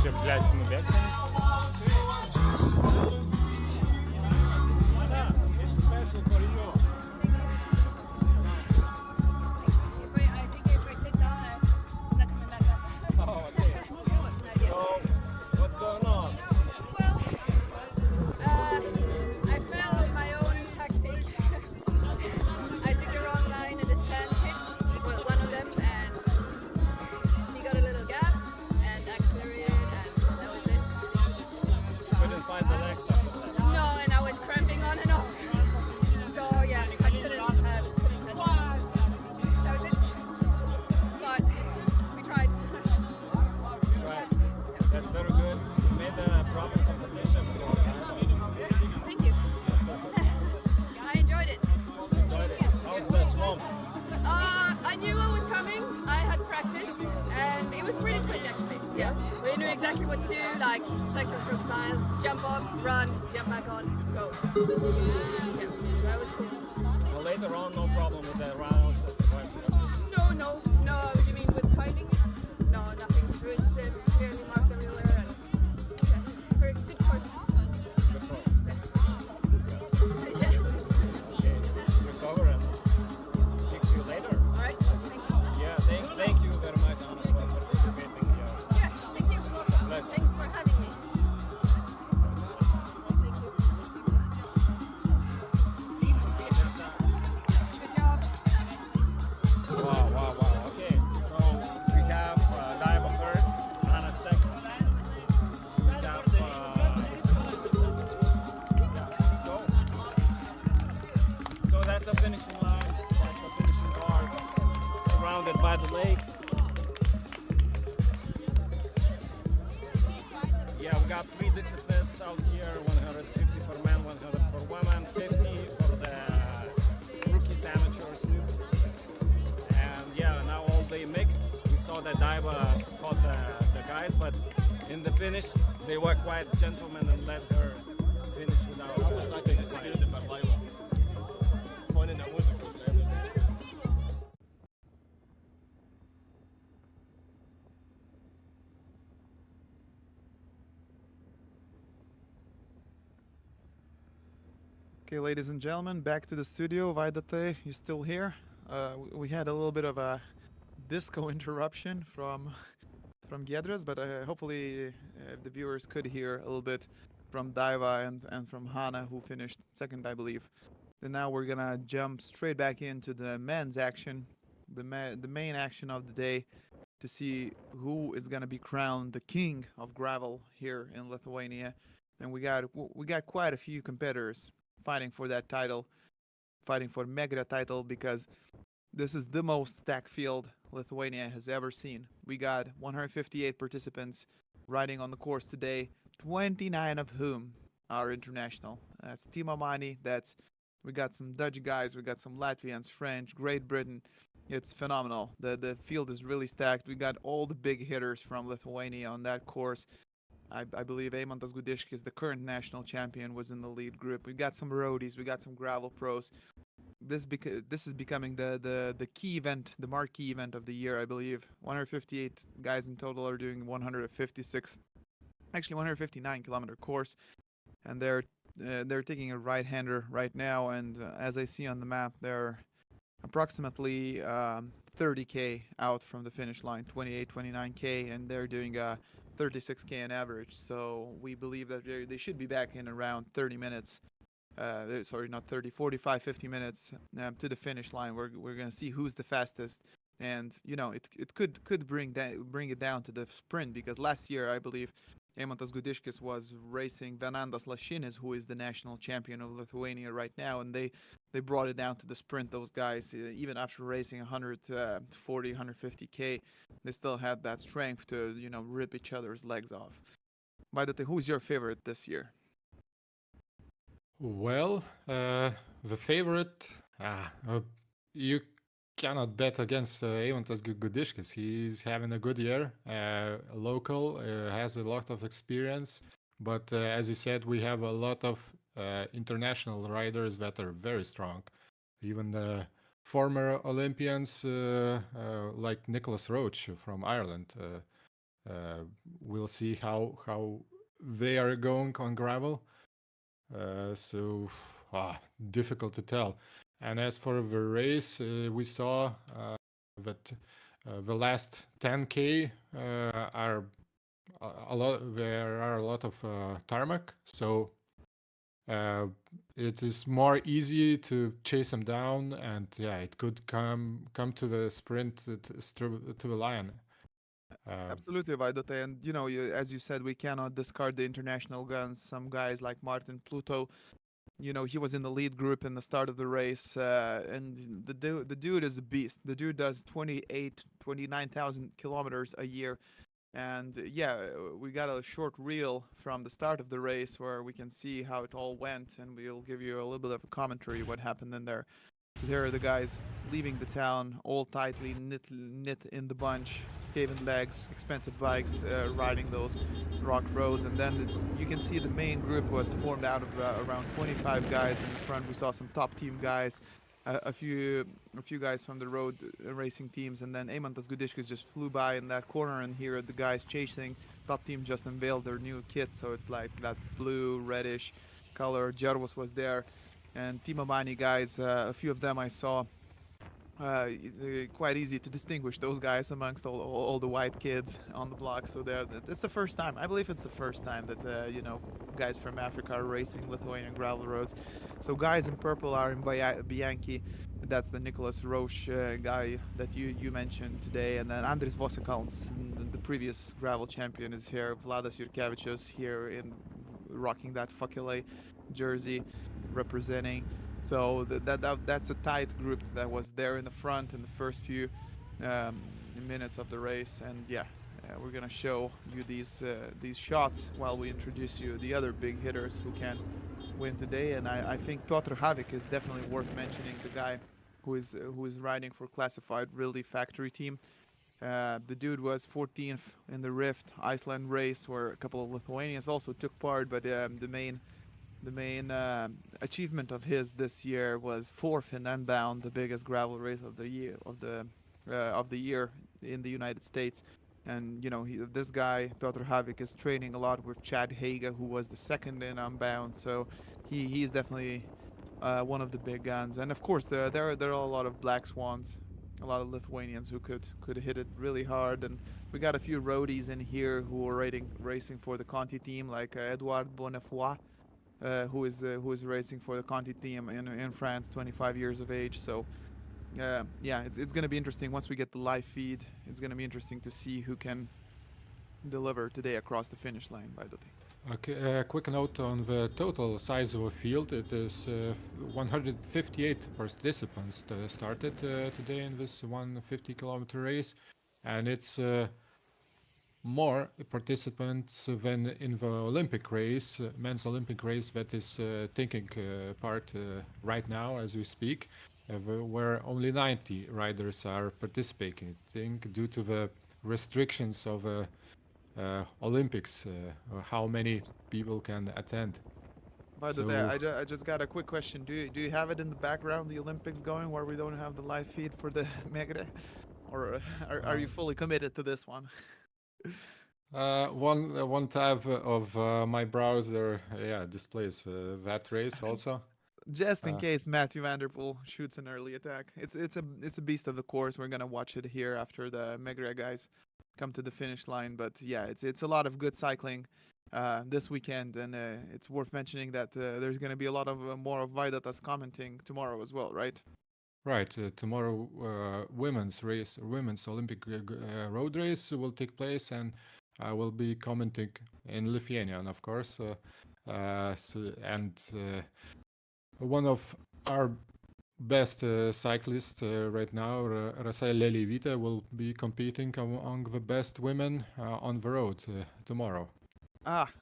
Че, блядь, ну бег? I fell on my own tactic. I took a wrong line and the sand hit one of them, and she got a little gap and accelerated, and that was it. Couldn't find the next after that. No, and I was cramping on and off. So yeah, I couldn't catch it. That was it. But we tried. Right. That's very good. You made a proper competition. Thank you. I enjoyed it. How's the swamp? I knew what was coming. I had practice, and it was pretty quick actually. Yeah, we knew exactly what to do, like cyclocross style: jump off, run, jump back on, go. Yeah, that was cool. Well, later on, no problem with the rounds. No. You mean with finding it? No, nothing. It was clearly marked everywhere, and yeah, very good course. Good course. Yeah. Okay. Recover and speak to you later. All right. Thanks. Yeah, thank you very much for participating here. Yeah. Thank you. Pleasure. Thanks for having me. Thank you. Good job. Wow. Okay, so we have Daiba first, Anna second. We have, yeah, let's go. So that's the finishing line, that's the finishing bar, surrounded by the lake. Yeah, we got three distances out here, 150 for men, 100 for women, 50 for the rookies, amateurs, noobs. And yeah, now all they mix. We saw that Daiba caught the guys, but in the finish, they were quite gentlemen and let her finish without. Okay, ladies and gentlemen, back to the studio. Vaidate, you still here? We had a little bit of a disco interruption from Giedras, but hopefully the viewers could hear a little bit from Daiva and from Hana, who finished second, I believe. And now we're gonna jump straight back into the men's action, the main action of the day, to see who is gonna be crowned the king of gravel here in Lithuania. And we got quite a few competitors fighting for that title, fighting for Megre title, because this is the most stacked field Lithuania has ever seen. We got 158 participants riding on the course today, 29 of whom are international. That's Timo Mani, we got some Dutch guys, we got some Latvians, French, Great Britain. It's phenomenal. The field is really stacked. We got all the big hitters from Lithuania on that course. I believe Eimantas Gudiškis, the current national champion, was in the lead group. We got some roadies, we got some gravel pros. This is becoming the key event, the marquee event of the year, I believe. 158 guys in total are doing 156, actually 159 kilometer course, and they're taking a right-hander right now. And as I see on the map, they're approximately 30k out from the finish line, 28, 29k, and they're doing 36k on average. So we believe that they should be back in around 30 minutes. Sorry, not 30, 45, 50 minutes to the finish line. We're gonna see who's the fastest, and it could bring it down to the sprint, because last year I believe Eimantas Gudiškis was racing Venandas Lašinis, who is the national champion of Lithuania right now, and they brought it down to the sprint. Those guys, even after racing 140, 150k, they still had that strength to rip each other's legs off. Vaidotai, who's your favorite this year? Well, the favorite, you cannot bet against Eimantas Gudiškis. He's having a good year. Local, has a lot of experience, but as you said, we have a lot of international riders that are very strong. Even former Olympians like Nicholas Roach from Ireland. We'll see how they are going on gravel. So difficult to tell. And as for the race, we saw that the last 10K are a lot. There are a lot of tarmac, so it is more easy to chase them down, and yeah, it could come to the sprint to the lion. Absolutely, Vaidote. And as you said, we cannot discard the international guns. Some guys like Martin Pluto, he was in the lead group in the start of the race, and the dude is a beast. The dude does 29,000 kilometers a year. And yeah, we got a short reel from the start of the race where we can see how it all went, and we'll give you a little bit of a commentary what happened in there. So here are the guys leaving the town, all tightly knit in the bunch, shaven legs, expensive bikes, riding those rock roads. And then you can see the main group was formed out of around 25 guys in the front. We saw some top team guys, a few guys from the road racing teams, and then Eimantas Gudiškis just flew by in that corner. And here are the guys chasing. Top team just unveiled their new kit, so it's like that blue reddish color. Jarvos was there, and Timo Mani guys, a few of them I saw. Quite easy to distinguish those guys amongst all the white kids on the block. So it's the first time, I believe it's the first time that guys from Africa are racing Lithuanian gravel roads. So guys in purple are in Bianchi. That's the Nicholas Roche guy that you mentioned today, and then Andris Vosakalns, the previous gravel champion, is here. Vladas Jurkevičius here in rocking that Fakile jersey, representing. So that's a tight group that was there in the front in the first few minutes of the race. And yeah, we're gonna show you these shots while we introduce you the other big hitters who can win today. And I think Piotr Havik is definitely worth mentioning, the guy who is riding for Classified Really Factory team. The dude was 14th in the Rift Iceland race, where a couple of Lithuanians also took part, but the main achievement of his this year was 4th in Unbound, the biggest gravel race of the year in the United States. And this guy Piotr Havik is training a lot with Chad Haga, who was the 2nd in Unbound. So he's definitely one of the big guns. And of course there are a lot of black swans, a lot of Lithuanians who could hit it really hard. And we got a few roadies in here who are racing for the Conti team, like Edouard Bonnefoy, who is racing for the Conti team in France, 25 years of age. So yeah, it's going to be interesting once we get the live feed. It's going to be interesting to see who can deliver today across the finish line, by the way. Okay, a quick note on the total size of a field. It is 158 participants started today in this 150-kilometer race, and it's more participants than in the Olympic race, men's Olympic race that is taking part right now as we speak, where only 90 riders are participating, I think, due to the restrictions of Olympics, how many people can attend. By the way, I just got a quick question. Do you have it in the background, the Olympics going, where we don't have the live feed for the Megre? Or are you fully committed to this one? One tab of my browser, displays that race also. Just in case Matthew Vanderpool shoots an early attack. It's a beast of the course. We're gonna watch it here after the Megre guys come to the finish line. But yeah, it's a lot of good cycling this weekend, and it's worth mentioning that there's gonna be a lot of more of Vaidotas commenting tomorrow as well, right? Right. Tomorrow, women's Olympic road race will take place, and I will be commenting in Lithuanian, of course. One of our best cyclists right now, Rasa Lelyvytė, will be competing among the best women on the road tomorrow.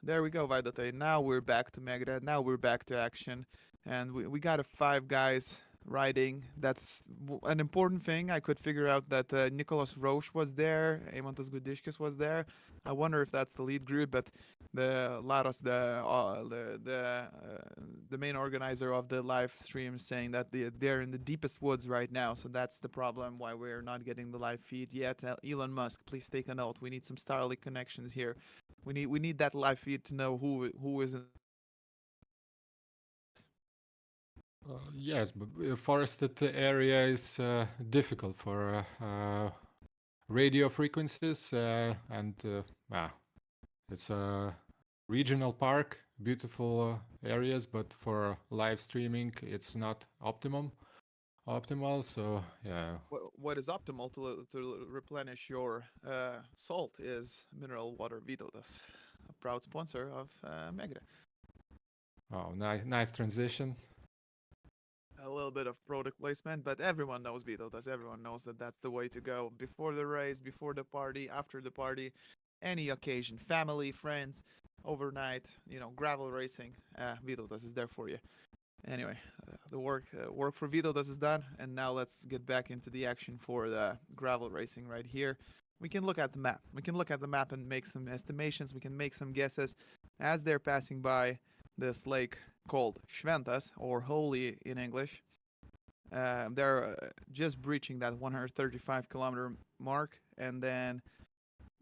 There we go, Vaidotai. Now we're back to Megre. Now we're back to action. And we got a 5 guys riding. That's an important thing. I could figure out that Nicolas Roche was there, Eimantas Gudiškis was there. I wonder if that's the lead group, but the Laros, the main organizer of the live stream, saying that they're in the deepest woods right now. So that's the problem why we're not getting the live feed yet. Elon Musk, please take a note. We need some Starlink connections here. We need that live feed to know who is in. Yes, but forested area is difficult for radio frequencies, and it's a regional park, beautiful areas, but for live streaming, it's not optimal. So yeah, What is optimal to replenish your salt is mineral water Vytautas, a proud sponsor of Megre. oh, nice transition. A little bit of product placement, but everyone knows Vytautas. Everyone knows that that's the way to go. Before the race, before the party, after the party, any occasion, family, friends, overnight, gravel racing, Vytautas is there for you. Anyway, the work for Vytautas is done, and now let's get back into the action for the gravel racing right here. We can look at the map. We can look at the map and make some estimations. We can make some guesses as they're passing by this lake called Šventas, or Holy in English. They're just breaching that 135-kilometer mark, and then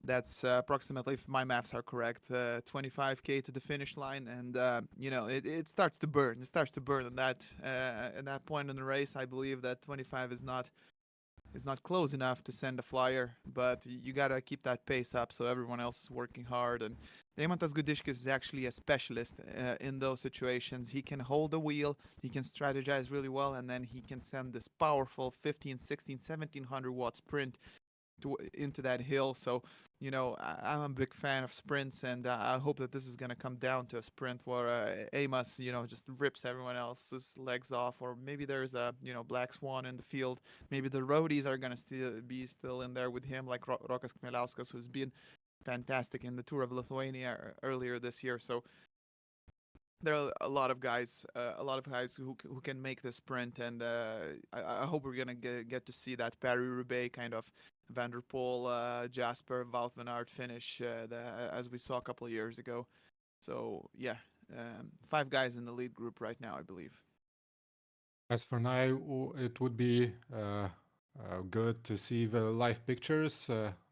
that's approximately, if my maths are correct, 25k to the finish line, and it starts to burn. It starts to burn, and at that point in the race, I believe that 25 is not close enough to send a flyer, but you gotta keep that pace up so everyone else is working hard. And Eimantas Gudiškis is actually a specialist in those situations. He can hold the wheel, he can strategize really well, and then he can send this powerful 15, 16, 1700 watt sprint into that hill. So I'm a big fan of sprints, and I hope that this is going to come down to a sprint where Amos just rips everyone else's legs off, or maybe there's a black swan in the field. Maybe the roadies are going to be still in there with him, like Rokas Kmieliauskas, who's been fantastic in the Tour of Lithuania earlier this year. So there are a lot of guys who can make the sprint, and I hope we're gonna get to see that Paris-Roubaix kind of Van der Poel, Jasper, Wout van Aert finish as we saw a couple of years ago. So yeah, 5 guys in the lead group right now, I believe. As for now, it would be good to see the live pictures.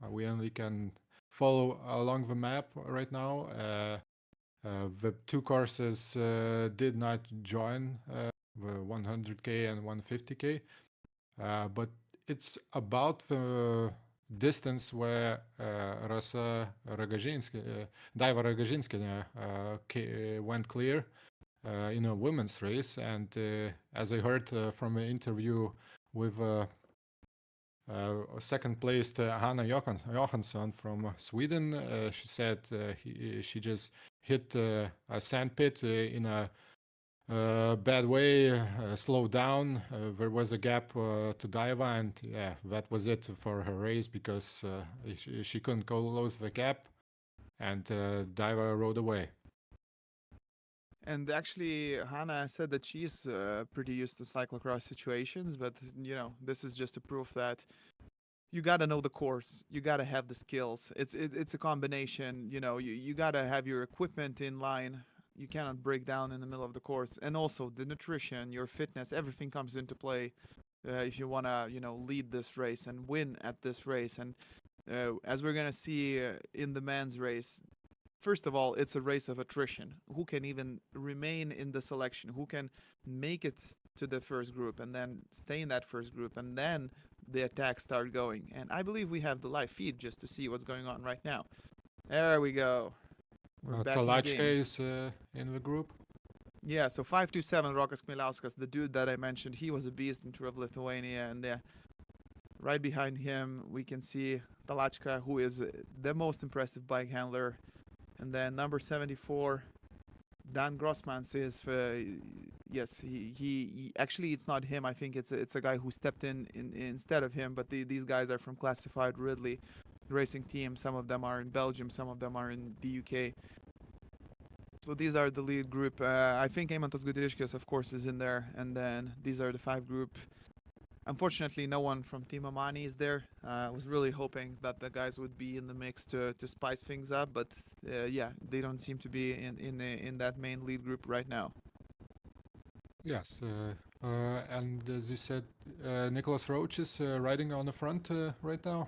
We only can follow along the map right now. The 2 courses did not join the 100k and 150k, but it's about the distance where Daiva Ragažinskienė went clear in a women's race. And as I heard from an interview with second placed Hanna Johansson from Sweden, she said she just hit a sandpit in a bad way, slowed down. There was a gap to Daiva, and yeah, that was it for her race, because she couldn't close the gap, and Daiva rode away. And actually, Hannah said that she's pretty used to cyclocross situations, but this is just a proof that you gotta know the course, you gotta have the skills. It's a combination. You gotta have your equipment in line. You cannot break down in the middle of the course, and also the nutrition, your fitness, everything comes into play if you wanna lead this race and win at this race. And as we're gonna see in the men's race, first of all, it's a race of attrition. Who can even remain in the selection? Who can make it to the first group and then stay in that first group, and then the attacks start going? And I believe we have the live feed just to see what's going on right now. There we go. We're back in the Talachka game. is in the group. Yeah, so 527 Rokas Kmieliauskas, the dude that I mentioned, he was a beast in Tour of Lithuania, and right behind him we can see Talachka, who is the most impressive bike handler. And then number 74, Dan Grossmans is, yes, he actually, it's not him. I think it's a guy who stepped in instead of him. But these guys are from Classified Ridley racing team. Some of them are in Belgium, some of them are in the UK. So these are the lead group. I think Eimantas Gudryškis, of course, is in there, and then these are the 5 group. Unfortunately, no one from Team Amani is there. I was really hoping that the guys would be in the mix to spice things up, but yeah, they don't seem to be in that main lead group right now. Yes, and as you said, Nicholas Roach is riding on the front right now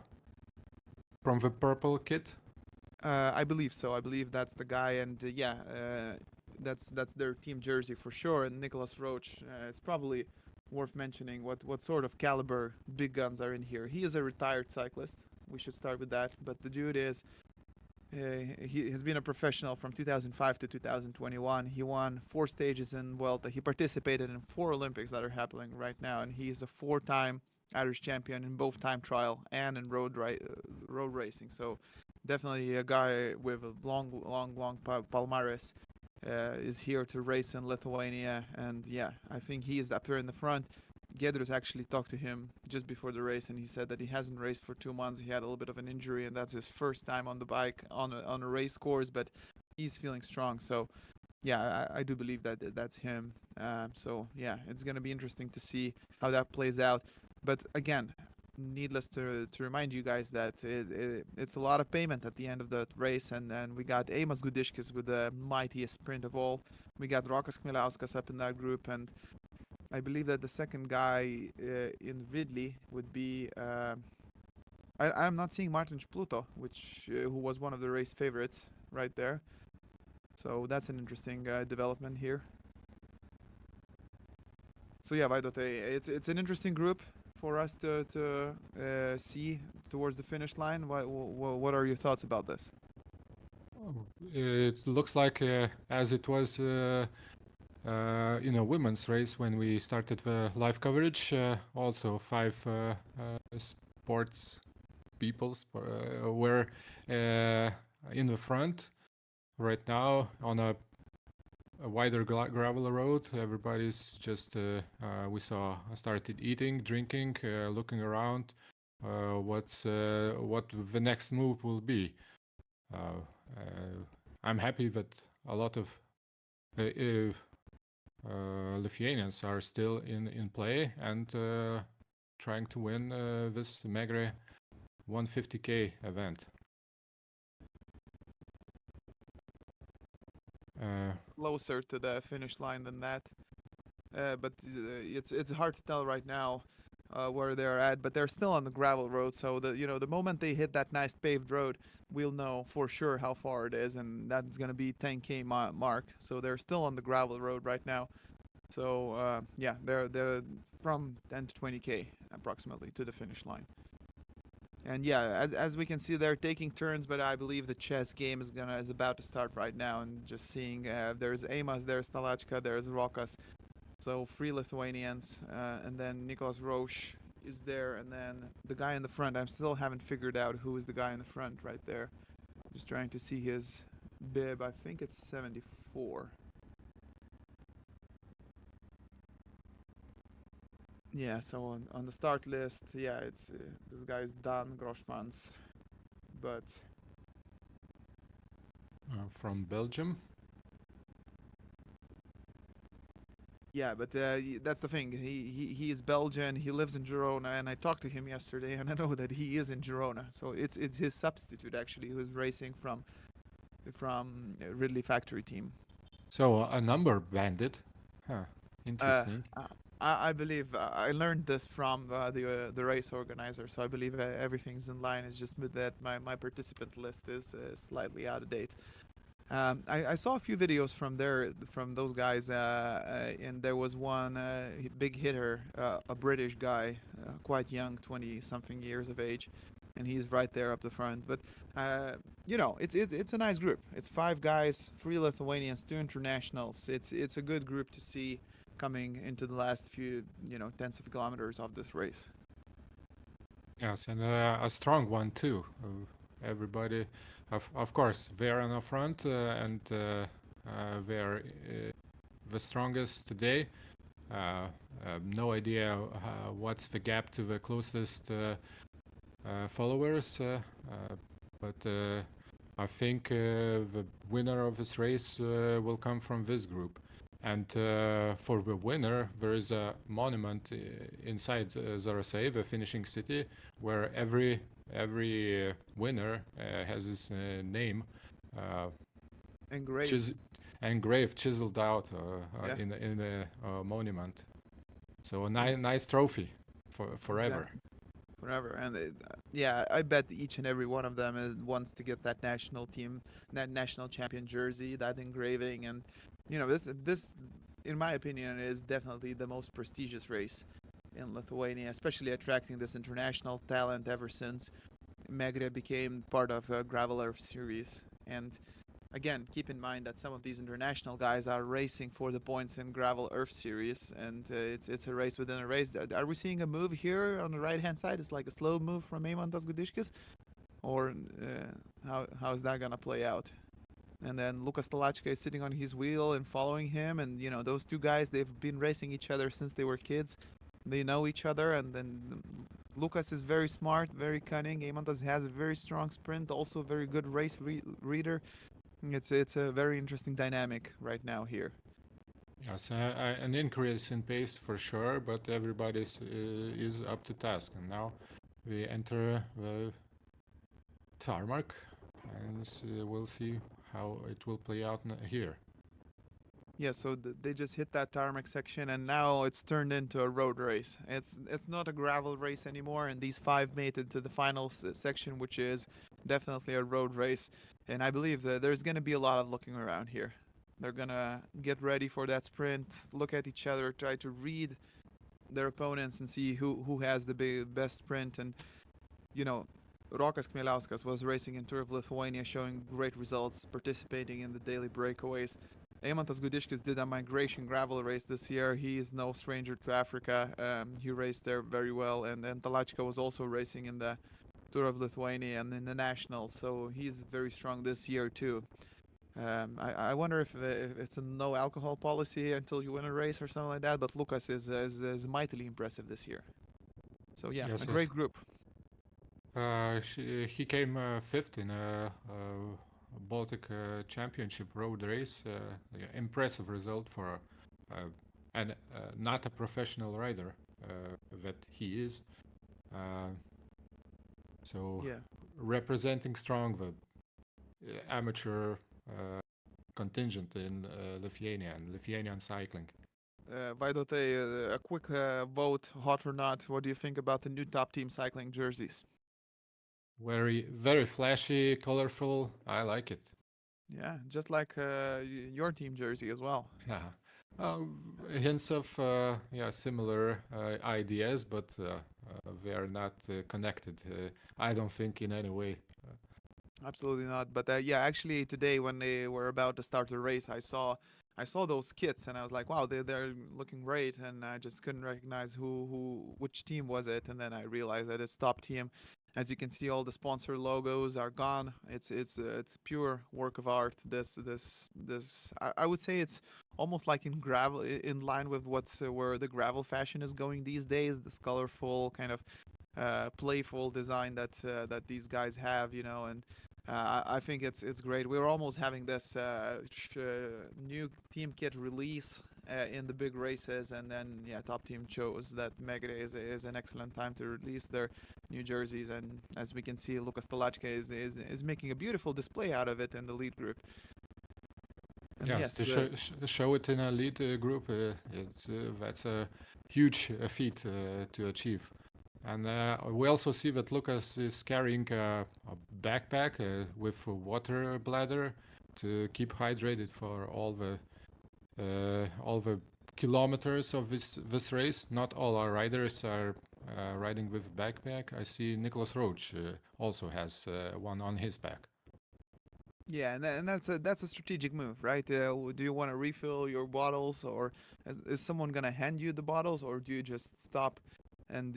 from the purple kit. I believe so. I believe that's the guy, and yeah, that's their team jersey for sure. And Nicholas Roach, it's probably worth mentioning what sort of caliber big guns are in here. He is a retired cyclist. We should start with that. But the dude is he has been a professional from 2005 to 2021. He won 4 stages in Vuelta. He participated in 4 Olympics that are happening right now, and he's a 4-time Irish champion in both time trial and in road racing. So definitely a guy with a long palmares is here to race in Lithuania, and yeah, I think he is up here in the front. Giedrius actually talked to him just before the race, and he said that he hasn't raced for 2 months. He had a little bit of an injury, and that's his first time on the bike on a race course, but he's feeling strong. So yeah, I do believe that that's him. So yeah, it's gonna be interesting to see how that plays out. But again, needless to remind you guys that it's a lot of payment at the end of the race, and then we got Eimas Gudryškis with the mightiest sprint of all. We got Rokas Kmieliauskas up in that group, and I believe that the second guy in Ridley would be. I'm not seeing Martin Spluto, which who was one of the race favorites right there. So that's an interesting development here. So yeah, Vaidote, it's an interesting group for us to see towards the finish line. What are your thoughts about this? It looks like as it was in a women's race when we started the live coverage. Also, 5 sports people were in the front. Right now, on a wider gravel road, everybody's just we saw started eating, drinking, looking around. What the next move will be? I'm happy that a lot of Lithuanians are still in play and trying to win this Megre 150k event. Closer to the finish line than that, but it's hard to tell right now where they're at. But they're still on the gravel road, so the moment they hit that nice paved road, we'll know for sure how far it is, and that's gonna be 10k mark. So they're still on the gravel road right now. So yeah, they're from 10 to 20k approximately to the finish line. And yeah, as we can see, they're taking turns, but I believe the chess game is about to start right now. And just seeing, there's Eimas, there's Talachka, there's Rokas, so 3 Lithuanians, and then Nicholas Roche is there, and then the guy in the front. I still haven't figured out who is the guy in the front right there. Just trying to see his bib. I think it's 74. Yeah, so on the start list, yeah, it's this guy's Dan Groschmans, but from Belgium. yeah, but that's the thing. He is Belgian. He lives in Girona, and I talked to him yesterday, and I know that he is in Girona. So it's his substitute actually, who's racing from Ridley Factory team. So a number bandit, huh? Interesting. I believe I learned this from the race organizer, so I believe everything's in line. It's just that my participant list is slightly out of date. I saw a few videos from those guys, and there was one big hitter, a British guy, quite young, 20-something years of age, and he's right there up the front. But it's a nice group. It's 5 guys, 3 Lithuanians, 2 internationals. It's a good group to see coming into the last few tens of kilometers of this race. Yes, and a strong one too. Everybody, of course, they're on the front and they're the strongest today. No idea what's the gap to the closest followers, but I think the winner of this race will come from this group. And for the winner, there is a monument inside Zarasay, the finishing city, where every winner has his name uh, Engraved. chis- engraved, chiseled out Yeah. in the monument. So a nice trophy for forever. Exactly. Forever. And yeah, I bet each and every one of them wants to get that national team, that national champion jersey, that engraving, and this, in my opinion, is definitely the most prestigious race in Lithuania, especially attracting this international talent ever since Megre became part of Gravel Earth Series. And again, keep in mind that some of these international guys are racing for the points in Gravel Earth Series, and it's a race within a race. Are we seeing a move here on the right hand side? It's like a slow move from Eimantas Gudiškis, or how is that gonna play out? And then Lukas Talachka is sitting on his wheel and following him, and those two guys, they've been racing each other since they were kids. They know each other, and then Lucas is very smart, very cunning. Eimantas has a very strong sprint, also a very good race reader. It's a very interesting dynamic right now here. Yes, an increase in pace for sure, but everybody is up to task. And now we enter the tarmac, and we'll see how it will play out here. Yeah, so they just hit that tarmac section, and now it's turned into a road race. It's not a gravel race anymore, and these five made it to the final section, which is definitely a road race. And I believe that there's going to be a lot of looking around here. They're going to get ready for that sprint, look at each other, try to read their opponents, and see who has the best sprint. And you know, Rokas Kmieliauskas was racing in Tour of Lithuania, showing great results, participating in the daily breakaways. Eimantas Gudiškis did a migration gravel race this year. He is no stranger to Africa. He raced there very well. And then Talachka was also racing in the Tour of Lithuania and in the Nationals, so he's very strong this year too. I wonder if it's a no alcohol policy until you win a race or something like that, but Lucas is mightily impressive this year. So yeah, Yes, a great group. he came fifth in a Baltic Championship road race. Yeah, impressive result for and not a professional rider that he is. So Yeah. representing strong the amateur contingent in Lithuania and Lithuanian cycling. Vaidotai, a quick vote, hot or not. What do you think about the new top team cycling jerseys? Very flashy, colorful. I like it. Yeah, just like your team jersey as well. Yeah. Hints of similar ideas, but they are not connected. I don't think in any way. Absolutely not. But yeah, actually today when they were about to start the race, I saw those kits and I was like, wow, they're looking great, and I just couldn't recognize which team was it, and then I realized that it's Top Team. As you can see, all the sponsor logos are gone. It's pure work of art. I would say it's almost like in gravel, in line with what's where the gravel fashion is going these days. This colorful kind of playful design that these guys have, and I think it's great. We're almost having this new team kit release in the big races, and then yeah, Top Team chose that Megre is an excellent time to release their new jerseys, and as we can see, Lukas Talachka is making a beautiful display out of it in the lead group. And Yes, to show it in a lead group, that's a huge feat to achieve. And we also see that Lucas is carrying a backpack with a water bladder to keep hydrated for all the kilometers of this race. Not all our riders are riding with backpack. I see Nicholas Roach also has one on his back. Yeah, and that's a strategic move, right? Do you want to refill your bottles, or is someone gonna hand you the bottles, or do you just stop? And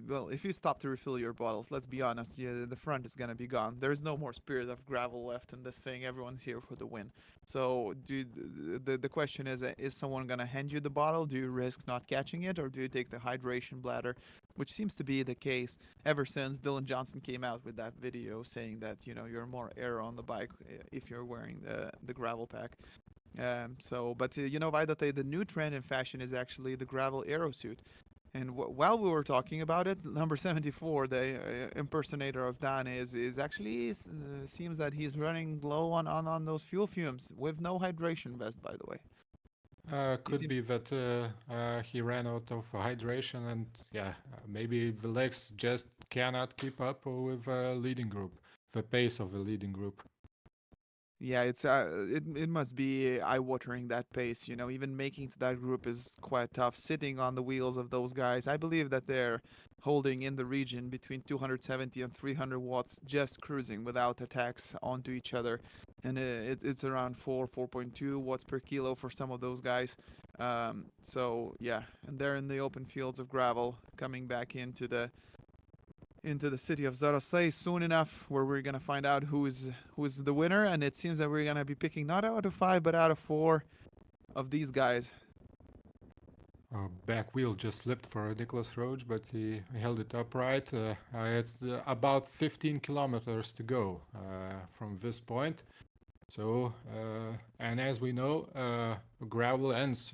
well, if you stop to refill your bottles, let's be honest, yeah, the front is gonna be gone. There's no more spirit of gravel left in this thing. Everyone's here for the win. So, the question is someone gonna hand you the bottle? Do you risk not catching it, or do you take the hydration bladder which seems to be the case ever since Dylan Johnson came out with that video saying that you're more air on the bike if you're wearing the gravel pack. But Vaidotai, the new trend in fashion is actually the gravel aero suit. And while we were talking about it, number 74, the impersonator of Dan, is actually seems that he's running low on those fuel fumes with no hydration vest, by the way. Could be that he ran out of hydration, and maybe the legs just cannot keep up with leading group, the pace of the leading group. Yeah, it must be eye-watering, that pace. Even making to that group is quite tough. Sitting on the wheels of those guys, I believe that they're holding in the region between 270 and 300 watts, just cruising without attacks onto each other, and it's around 4.2 watts per kilo for some of those guys. So yeah, and they're in the open fields of gravel, coming back into the city of Zarosay soon enough, where we're gonna find out who's the winner, and it seems that we're gonna be picking not out of 5 but out of 4 of these guys. Back wheel just slipped for Nicholas Roach, but he held it upright. It's about 15 kilometers to go from this point. So, and as we know, gravel ends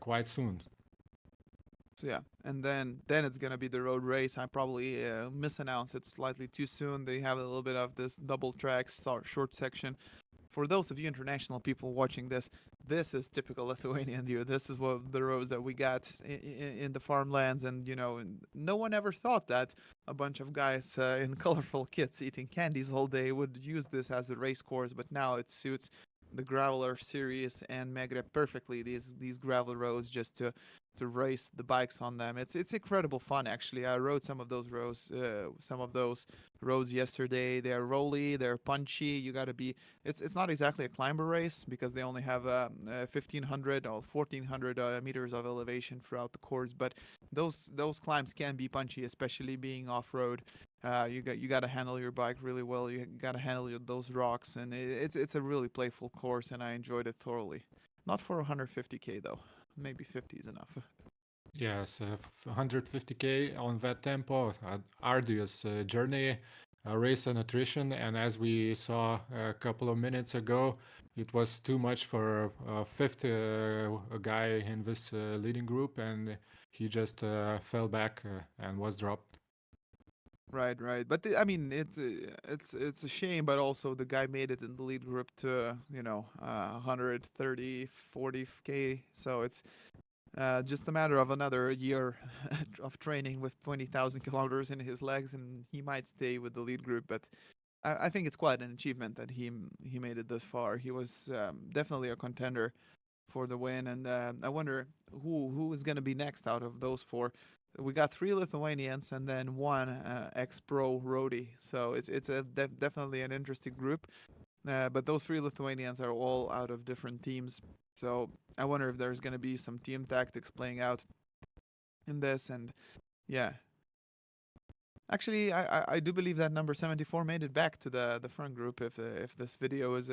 quite soon. So yeah, and then it's gonna be the road race. I probably misannounced it slightly too soon. They have a little bit of this double track short section. For those of you international people watching this, this is typical Lithuanian view. This is what the roads that we got in the farmlands, and no one ever thought that a bunch of guys in colorful kits eating candies all day would use this as a race course. But now it suits the Graveler series and Megre perfectly. These gravel roads just to race the bikes on them. It's incredible fun, actually. I rode some of those roads yesterday. They're rolly, they're punchy. You got to be. It's not exactly a climber race because they only have 1,500 or 1,400 meters of elevation throughout the course. But those climbs can be punchy, especially being off road. You got to handle your bike really well. You got to handle those rocks, and it's a really playful course, and I enjoyed it thoroughly. Not for 150k though. Maybe 50 is enough. Yes, 150k on that tempo, arduous journey, race and attrition, and as we saw a couple of minutes ago, it was too much for a fifth guy in this leading group, and he just fell back and was dropped. Right. But I mean, it's a shame, but also the guy made it in the lead group to 130, 40k. So it's just a matter of another year of training with 20,000 kilometers in his legs, and he might stay with the lead group. But I think it's quite an achievement that he made it this far. He was definitely a contender for the win, and I wonder who is going to be next out of those 4. We got 3 Lithuanians and then 1 ex-pro roadie, so it's definitely an interesting group. But those 3 Lithuanians are all out of different teams, so I wonder if there's going to be some team tactics playing out in this. And yeah, actually, I do believe that number 74 made it back to the front group if this video is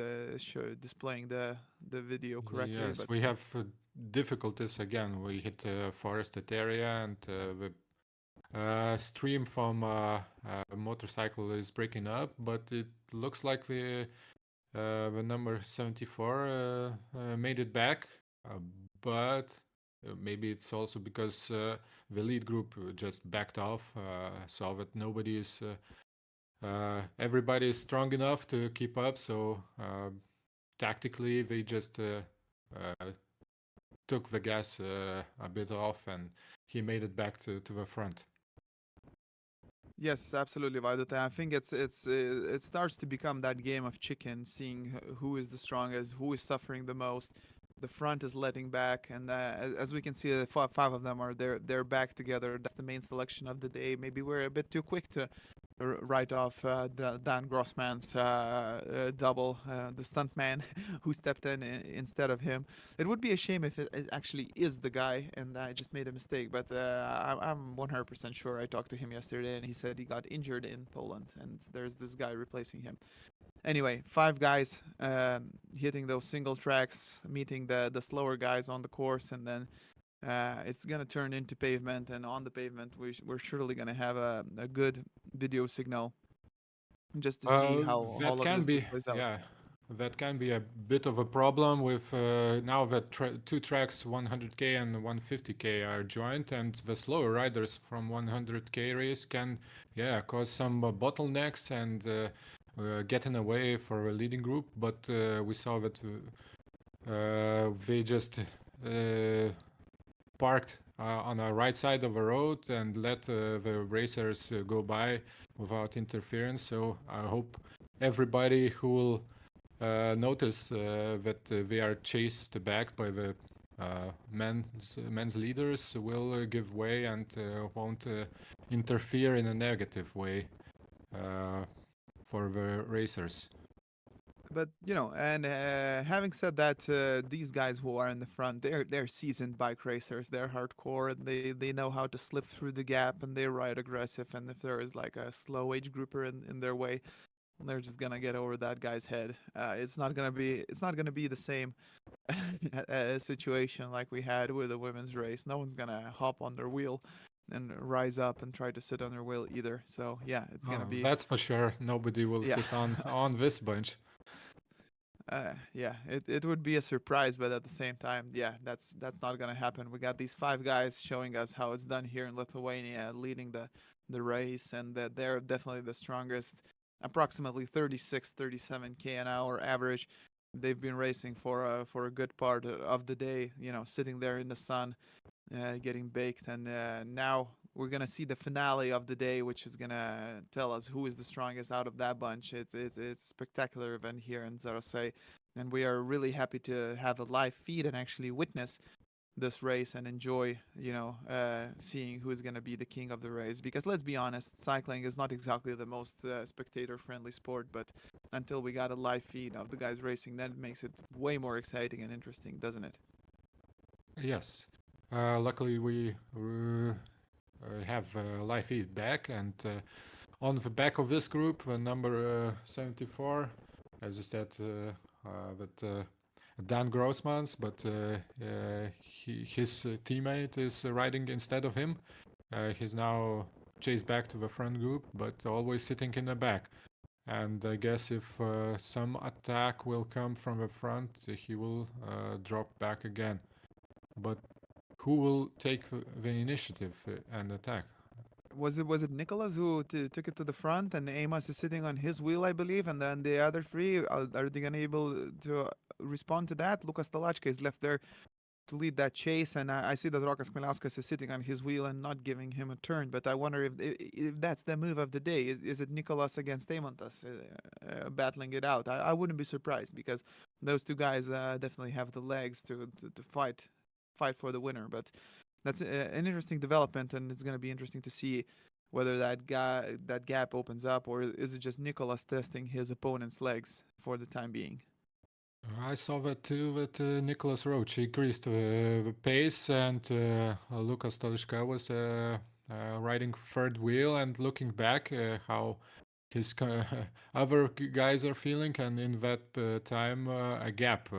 displaying the video correctly. Yes, but we have difficulties again. We hit a forested area, and the stream from a motorcycle is breaking up, but it looks like the number 74 made it back, but maybe it's also because the lead group just backed off, so that nobody is everybody is strong enough to keep up, so tactically they just took the gas a bit off, and he made it back to the front. Yes, absolutely, Vaidotai. I think it starts to become that game of chicken, seeing who is the strongest, who is suffering the most. The front is letting back, and as we can see, 5 of them are they're back together. That's the main selection of the day. Maybe we're a bit too quick to write off Dan Grossman's double, the stuntman who stepped in instead of him. It would be a shame if it actually is the guy and I just made a mistake, but I'm 100% sure. I talked to him yesterday and he said he got injured in Poland and there's this guy replacing him. Anyway, 5 guys hitting those single tracks, meeting the slower guys on the course, and then it's gonna turn into pavement, and on the pavement we're surely gonna have a good video signal just to see how That all of can this be, plays out. yeah, that can be a bit of a problem with now that two tracks 100k and 150k are joined, and the slower riders from 100k race can, yeah, cause some bottlenecks and get in the way for a leading group. But we saw that they just parked on the right side of a road and let the racers go by without interference. So I hope everybody who will notice that they are chased back by the men's leaders will give way and won't interfere in a negative way for the racers. But and having said that, these guys who are in the front, they're seasoned bike racers. They're hardcore. And they know how to slip through the gap, and they ride aggressive. And if there is like a slow age grouper in their way, they're just gonna get over that guy's head. It's not gonna be the same situation like we had with the women's race. No one's gonna hop on their wheel and rise up and try to sit on their wheel either. So yeah, it's gonna be That's for sure. Nobody will yeah. sit on this bunch. Yeah, it would be a surprise, but at the same time, yeah, that's not gonna happen. We got these five guys showing us how it's done here in Lithuania, leading the race, and that they're definitely the strongest. Approximately 36, 37k an hour average. They've been racing for a good part of the day, sitting there in the sun, getting baked, and now we're gonna see the finale of the day, which is gonna tell us who is the strongest out of that bunch. It's a spectacular event here in Zarosay, and we are really happy to have a live feed and actually witness this race and enjoy, seeing who is gonna be the king of the race. Because let's be honest, cycling is not exactly the most spectator-friendly sport, but until we got a live feed of the guys racing, that makes it way more exciting and interesting, doesn't it? Yes. Luckily, we have live feedback, and on the back of this group, number 74, as you said, that Dan Grossmans, but his teammate is riding instead of him. He's now chased back to the front group, but always sitting in the back. And I guess if some attack will come from the front, he will drop back again. But who will take the initiative and attack? Was it Nicholas who took it to the front, and Amos is sitting on his wheel, I believe, and then the other three are they gonna able to respond to that? Lucas Talachka is left there to lead that chase, and I see that Rokas Kmielauskas is sitting on his wheel and not giving him a turn. But I wonder if that's the move of the day. Is it Nicholas against Eimantas battling it out? I wouldn't be surprised because those two guys definitely have the legs to fight for the winner. But that's an interesting development, and it's going to be interesting to see whether that gap opens up, or is it just Nicholas testing his opponent's legs for the time being. I saw that too, that Nicholas Roach increased the pace, and Lukas Tolishka was riding third wheel and looking back how his other guys are feeling, and in that time a gap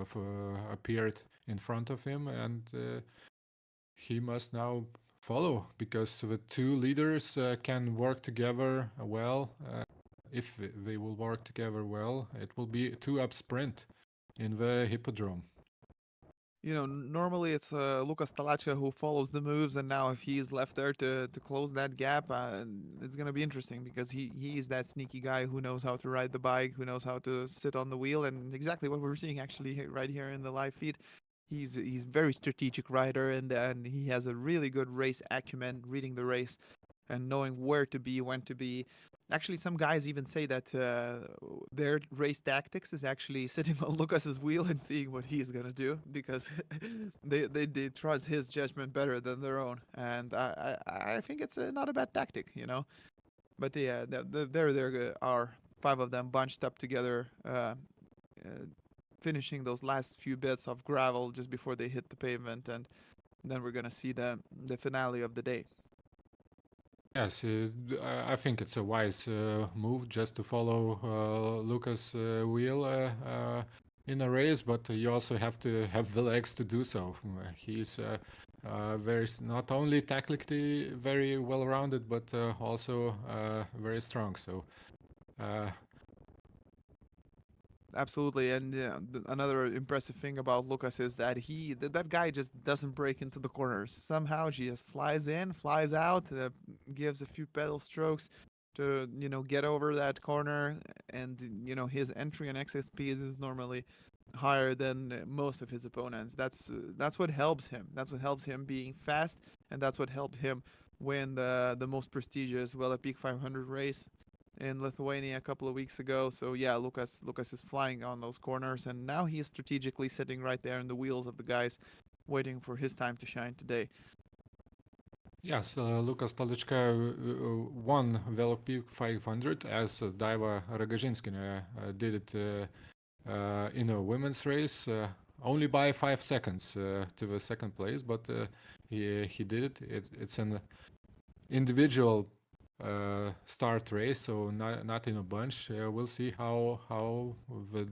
appeared in front of him, and he must now follow, because the two leaders can work together well. If they will work together well, it will be a two-up sprint in the hippodrome. Normally it's Lucas Talacha who follows the moves, and now if he's left there to close that gap, it's gonna be interesting because he is that sneaky guy who knows how to ride the bike, who knows how to sit on the wheel, and exactly what we're seeing actually right here in the live feed. He's very strategic rider, and he has a really good race acumen, reading the race and knowing where to be, when to be. Actually, some guys even say that their race tactics is actually sitting on Lucas's wheel and seeing what he's gonna do because they trust his judgment better than their own, and I think it's not a bad tactic. But yeah, there are five of them bunched up together, finishing those last few bits of gravel just before they hit the pavement, and then we're gonna see the finale of the day. Yes, I think it's a wise move just to follow Lucas' wheel in a race, but you also have to have the legs to do so. He's not only technically very well rounded, but also very strong. So Absolutely, and another impressive thing about Lucas is that that guy just doesn't break into the corners. Somehow, she just flies in, flies out, gives a few pedal strokes to get over that corner, and his entry and exit speed is normally higher than most of his opponents. That's what helps him. That's what helps him being fast, and that's what helped him win the most prestigious Well Peak 500 race in Lithuania a couple of weeks ago. So yeah, Lucas is flying on those corners, and now he's strategically sitting right there in the wheels of the guys, waiting for his time to shine today. yes, Lukas Tolichka won Velo Peak 500 as Daiva Ragažinskienė did it in a women's race. Only by 5 seconds to the second place, but he did it. It's an individual start race, so not in a bunch. We'll see how the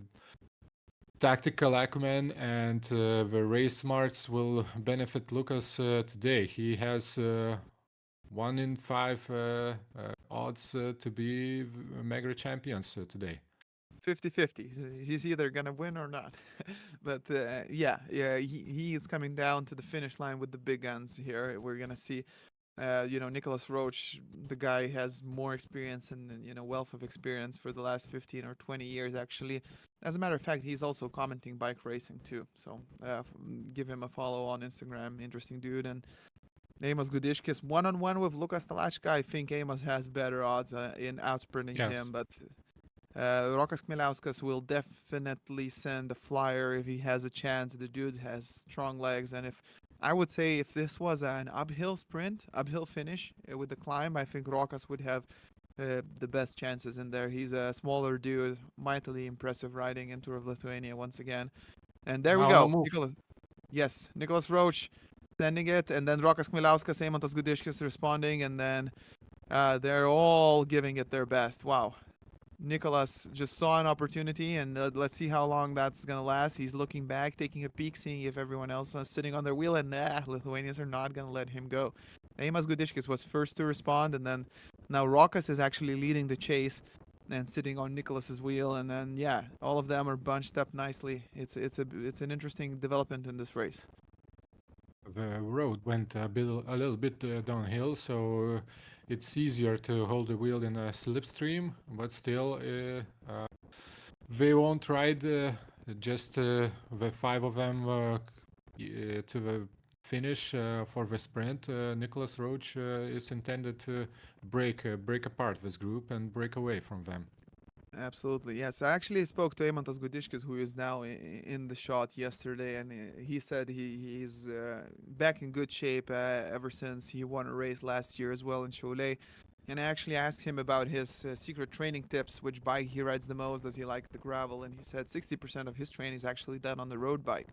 tactical acumen and the race smarts will benefit Lucas today. He has 1 in 5 odds to be Megre champions today. 50-50. He's either gonna win or not. But yeah, he is coming down to the finish line with the big guns here. We're gonna see Nicholas Roach, the guy has more experience and wealth of experience for the last 15 or 20 years actually. As a matter of fact, he's also commenting bike racing too. So give him a follow on Instagram. Interesting dude. And Amos Gudiškis one-on-one with Lukas Talachka. I think Amos has better odds in outsprinting him, but Rokas Kmieliauskas will definitely send a flyer if he has a chance. The dude has strong legs, and I would say if this was an uphill finish with the climb, I think Rokas would have the best chances in there. He's a smaller dude, mightily impressive riding in Tour of Lithuania once again. And there we go. Nicholas Roach sending it, and then Rokas Kmieliauskas, Eimantas Gudiškis responding, and then they're all giving it their best. Wow. Nicholas just saw an opportunity, and let's see how long that's going to last. He's looking back, taking a peek, seeing if everyone else is sitting on their wheel, and Lithuanians are not going to let him go. Eimas Gudiškis was first to respond, and then now Rokas is actually leading the chase and sitting on Nicholas's wheel, and then all of them are bunched up nicely. It's an interesting development in this race. The road went a little bit downhill, so it's easier to hold the wheel in a slipstream, but still they won't ride just the 5 of them to the finish for the sprint. Nicholas Roach is intended to break apart this group and break away from them. Absolutely, yes. I actually spoke to Eimantas Gudiškis, who is now in the shot yesterday, and he said he's back in good shape ever since he won a race last year as well in Cholet. And I actually asked him about his secret training tips, which bike he rides the most, does he like the gravel, and he said 60% of his training is actually done on the road bike,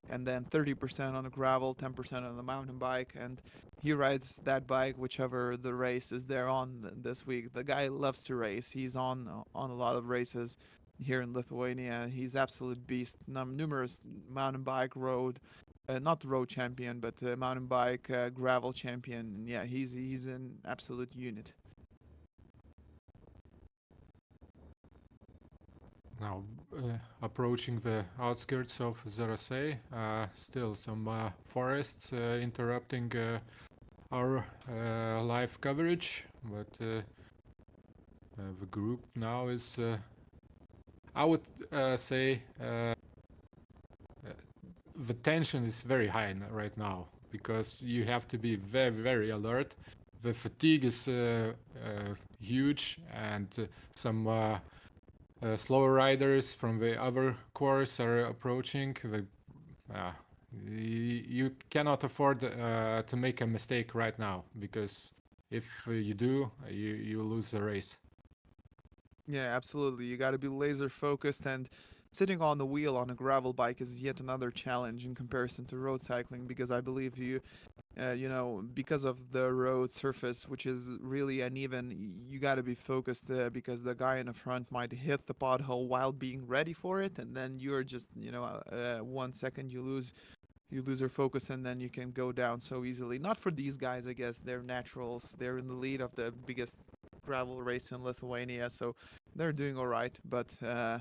and then 30% on the gravel, 10% on the mountain bike, and he rides that bike whichever the race is there on this week. The guy loves to race. He's on a lot of races here in Lithuania. He's absolute beast. Numerous mountain bike, road, not the road champion, but mountain bike gravel champion. Yeah, he's an absolute unit. Now approaching the outskirts of Zarasai, still some forests interrupting our live coverage, but the group now is, I would say, the tension is very high right now because you have to be very, very alert. The fatigue is huge, and some slower riders from the other course are approaching. You cannot afford to make a mistake right now, because if you do, you lose the race. Yeah, absolutely. You got to be laser focused, and sitting on the wheel on a gravel bike is yet another challenge in comparison to road cycling, because I believe because of the road surface, which is really uneven, you got to be focused because the guy in the front might hit the pothole while being ready for it, and then you're just 1 second you lose you lose your focus and then you can go down so easily. Not for these guys, I guess. They're naturals. They're in the lead of the biggest gravel race in Lithuania, so they're doing all right. But uh,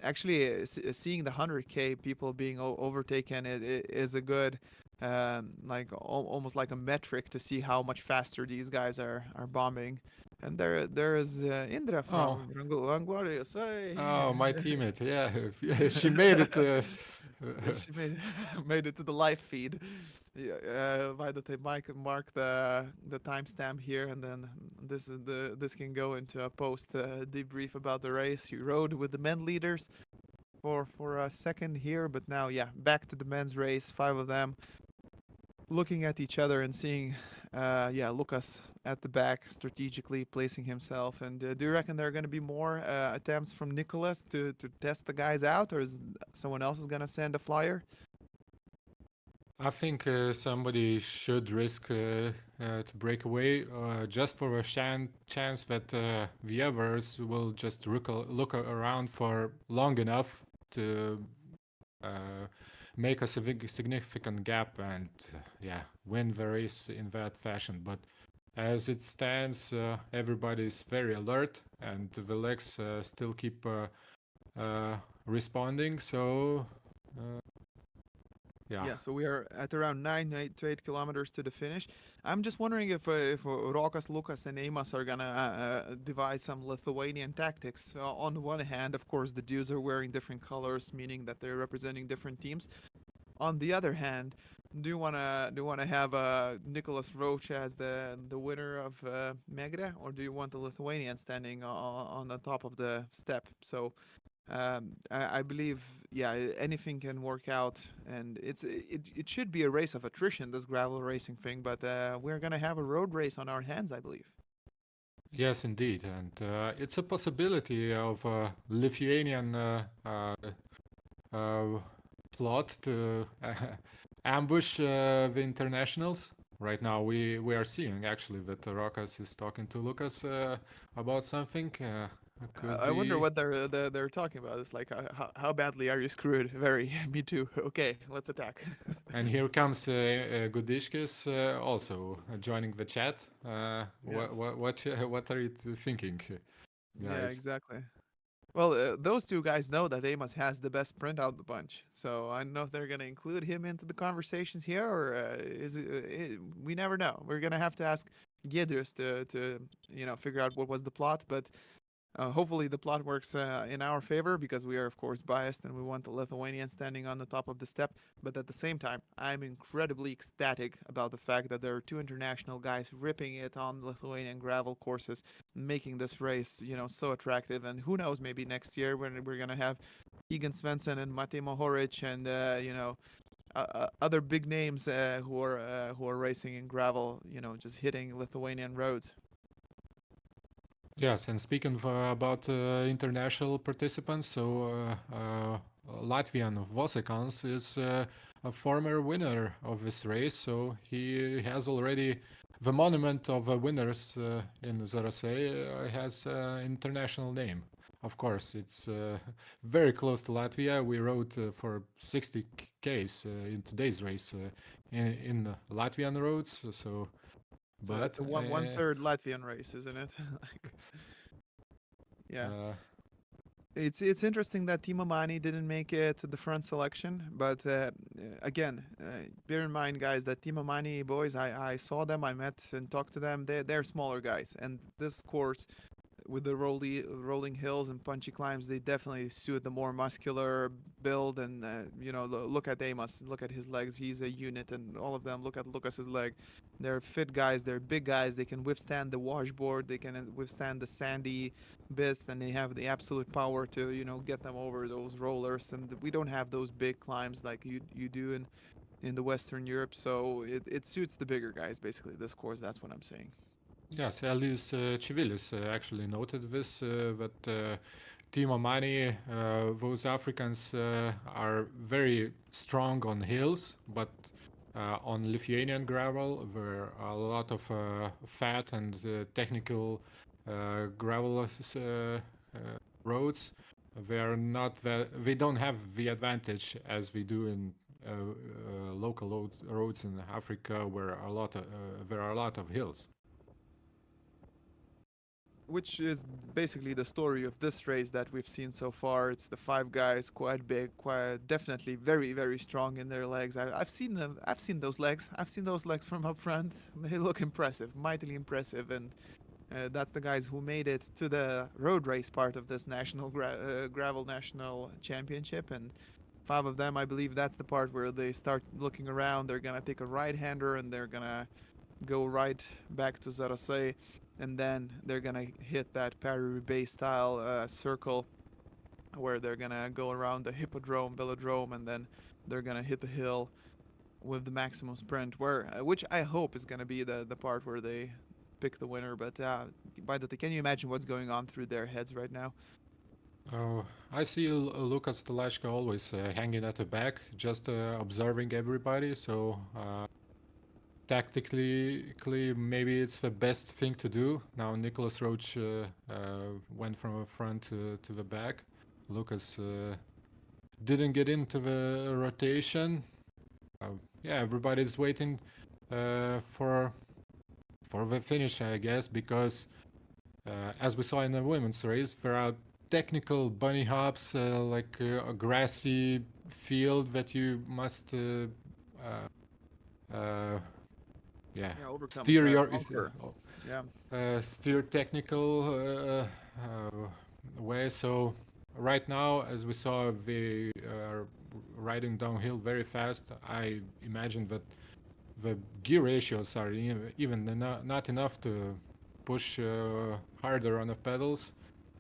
actually, seeing the 100K people being overtaken is a good, like almost like a metric to see how much faster these guys are bombing. And there is Indra Oh, from Ranglorious. Hey. oh, my teammate. Yeah, she made it. She made it to the live feed. Yeah, why did they mark the timestamp here, and then this can go into a post debrief about the race. You rode with the men leaders for a second here, but now yeah, back to the men's race. 5 of them looking at each other and seeing, yeah, Lucas at the back strategically placing himself. And do you reckon there are going to be more attempts from Nicholas to test the guys out, or is someone else is going to send a flyer? I think somebody should risk to break away just for a chance that the others will just look around for long enough to uh, make a significant gap and yeah, win the race in that fashion. But as it stands, everybody is very alert and the legs still keep responding. So yeah. Yeah, so we are at around 8 kilometers to the finish. I'm just wondering if Rokas, Lukas, and Amos are gonna devise some Lithuanian tactics. On the one hand, of course, the dudes are wearing different colors, meaning that they're representing different teams. On the other hand, do you wanna have Nicholas Roche as the winner of Megre, or do you want the Lithuanian standing on the top of the step? So I believe, yeah, anything can work out, and it should be a race of attrition, this gravel racing thing. But we're gonna have a road race on our hands, I believe. Yes, indeed, and it's a possibility of a Lithuanian uh, plot to ambush the internationals. Right now, we are seeing actually that Rokas is talking to Lucas about something. Could I wonder be, what they're talking about. It's like how badly are you screwed? Very. Me too. Okay, let's attack. and here comes Gudishkis also joining the chat. Yes. What are you thinking, Yeah, guys? exactly. Well, those two guys know that Amos has the best print out of the bunch, so I don't know if they're gonna include him into the conversations here, or we never know. We're gonna have to ask Giedrius to figure out what was the plot, but hopefully the plot works in our favor because we are of course biased and we want the Lithuanian standing on the top of the step. But at the same time, I'm incredibly ecstatic about the fact that there are 2 international guys ripping it on Lithuanian gravel courses, making this race so attractive. And who knows, maybe next year when we're gonna have Egan Svensson and Matej Mohoric and other big names who are racing in gravel, just hitting Lithuanian roads. Yes, and speaking about international participants, so Latvian Vosekans is a former winner of this race, so he has already the monument of winners in Zarasei has international name. Of course, it's very close to Latvia. We rode for 60 Ks in today's race in Latvian roads, so but It's a one third Latvian race, isn't it? Like, yeah. uh, It's interesting that Timo Mani didn't make it to the front selection, but again, bear in mind, guys, that Timo Mani boys, I saw them, I met and talked to them. They're smaller guys, and this course with the rolling hills and punchy climbs, they definitely suit the more muscular build. And look at Amos, look at his legs. He's a unit, and all of them. Look at Lucas's leg. They're fit guys. They're big guys. They can withstand the washboard. They can withstand the sandy bits, and they have the absolute power to get them over those rollers. And we don't have those big climbs like you do in the Western Europe. So it suits the bigger guys basically. This course, that's what I'm saying. yes, Elius Chivilis actually noted this that Timo Mani, those Africans are very strong on hills, but on Lithuanian gravel, there are a lot of fat and technical gravel roads. They are not they don't have the advantage as we do in local roads in Africa where there are a lot of hills. Which is basically the story of this race that we've seen so far. It's the five guys, quite big, quite definitely very, very strong in their legs. I've seen them. I've seen those legs. I've seen those legs from up front. They look impressive, mightily impressive, and that's the guys who made it to the road race part of this gravel national championship. And five of them, I believe, that's the part where they start looking around. They're gonna take a right-hander and they're gonna go right back to Zarasay, and then they're gonna hit that Paris-Roubaix style circle where they're gonna go around the hippodrome, velodrome, and then they're gonna hit the hill with the maximum sprint, which I hope is gonna be the part where they pick the winner. But by the way, can you imagine what's going on through their heads right now? I see Lukas Telachka always hanging at the back, just observing everybody. So tactically, maybe it's the best thing to do. Now Nicholas Roach went from the front to the back. Lucas didn't get into the rotation. Yeah, everybody's waiting for the finish, I guess, because as we saw in the women's race, there are technical bunny hops, like a grassy field that you must Overcome. steer your Conquer. Yeah. steer technical way. So right now, as we saw, they are riding downhill very fast. I imagine that the gear ratios are even not enough to push harder on the pedals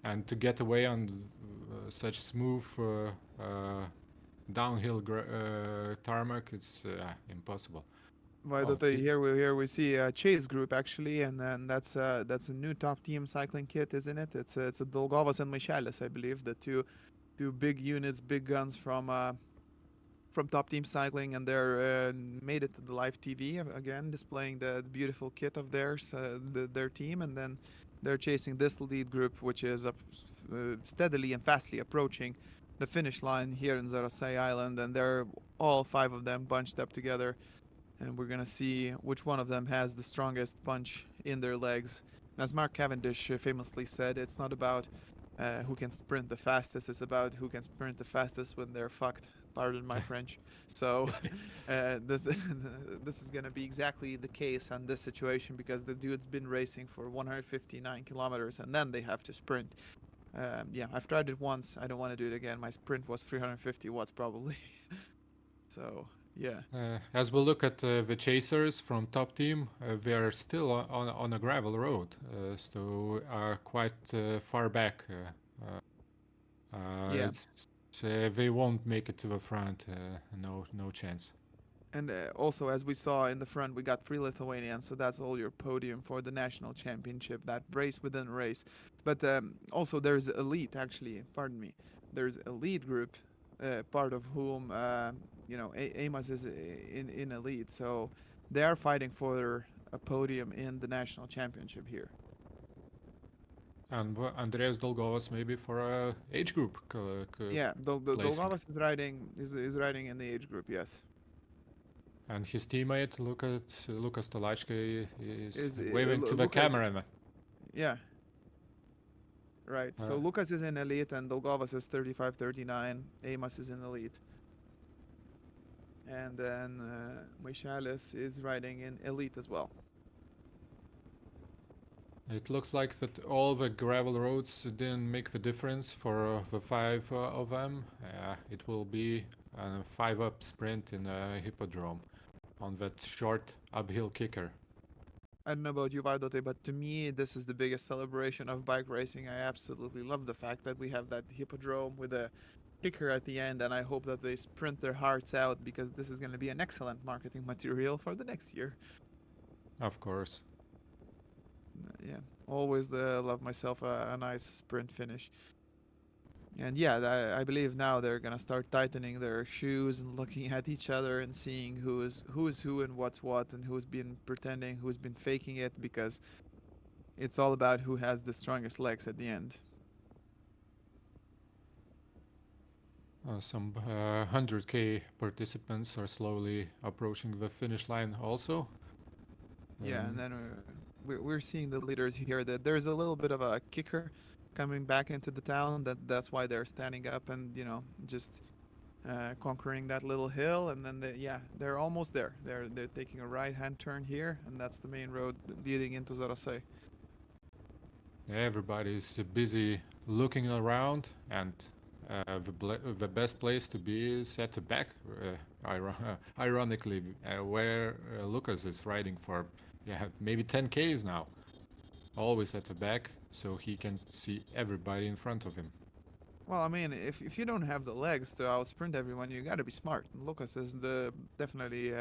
and to get away on such smooth downhill tarmac. It's impossible. By the way, here we see a Chase group actually, and then that's a new top team cycling kit, isn't it? It's a Dolgovas and Michelis, I believe, the two big units, big guns from Top Team Cycling, and they're made it to the live TV again, displaying the beautiful kit of theirs, their team, and then they're chasing this lead group, which is steadily and fastly approaching the finish line here in Zarasay Island, and they're all five of them bunched up together, and we're gonna see which one of them has the strongest punch in their legs. As Mark Cavendish famously said, it's not about who can sprint the fastest, it's about who can sprint the fastest when they're fucked. Pardon my French. So this is going to be exactly the case on this situation, because the dude's been racing for 159 kilometers and then they have to sprint. Yeah, I've tried it once. I don't want to do it again. My sprint was 350 watts probably. So yeah. As we look at the chasers from Top Team, they are still on a gravel road, so are quite far back. Yeah. They won't make it to the front. No chance. And also, as we saw in the front, we got 3 Lithuanians, so that's all your podium for the national championship, that race within race. But also there's elite, actually, pardon me. There's elite group, part of whom, Amos is in elite, so they are fighting for a podium in the national championship here. And Andreas Dolgovas maybe for a age group. Yeah, Dolgovas is riding in the age group, yes. And his teammate Lukas Telachka is waving to the Lucas, camera. Yeah. Right. So Lucas is in elite and Dolgovas is 35-39. Amos is in elite. And then Michelis is riding in elite as well. It looks like that all the gravel roads didn't make the difference for the 5 of them. It will be a 5-up sprint in a hippodrome on that short uphill kicker. I don't know about you, Vaidote, but to me, this is the biggest celebration of bike racing. I absolutely love the fact that we have that hippodrome with a kicker at the end, and I hope that they sprint their hearts out, because this is going to be an excellent marketing material for the next year. Of course. Yeah, always love myself a nice sprint finish. And yeah, I believe now they're gonna start tightening their shoes and looking at each other and seeing who is who and what's what, and who's been pretending, who's been faking it, because it's all about who has the strongest legs at the end. Some 100K participants are slowly approaching the finish line also. Yeah, and then we're seeing the leaders here that there's a little bit of a kicker coming back into the town. That's why they're standing up and just conquering that little hill, and then they're almost there. They're taking a right hand turn here, and that's the main road leading into Zarasai. Everybody's busy looking around, and the best place to be is at the back, ironically, where Lucas is riding for maybe 10Ks now. Always at the back, so he can see everybody in front of him. Well, I mean, if you don't have the legs to outsprint everyone, you got to be smart. And Lucas is definitely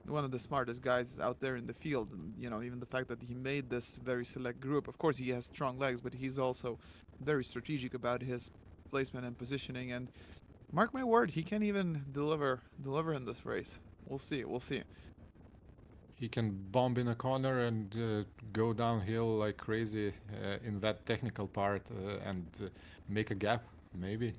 one of the smartest guys out there in the field. And, even the fact that he made this very select group. Of course, he has strong legs, but he's also very strategic about his placement and positioning. And mark my word, he can even deliver in this race. We'll see. We'll see. He can bomb in a corner and go downhill like crazy in that technical part and make a gap, maybe.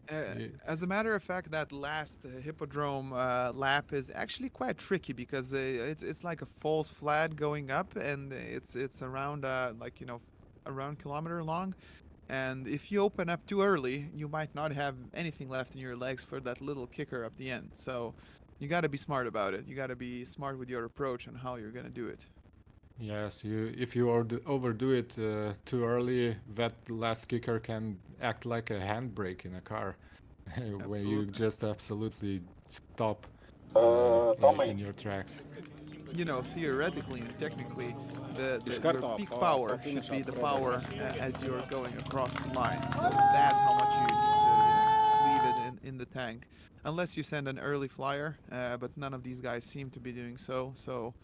As a matter of fact, that last hippodrome lap is actually quite tricky because it's like a false flat going up, and it's around around kilometer long. And if you open up too early, you might not have anything left in your legs for that little kicker up the end. So you got to be smart about it. You got to be smart with your approach and how you're gonna do it. Yes, if you overdo it too early, that last kicker can act like a handbrake in a car, where you just absolutely stop in your tracks. Theoretically and technically, your peak power should be the power as you're going across the line. So that's how much you need to leave it in the tank, unless you send an early flyer. But none of these guys seem to be doing so. So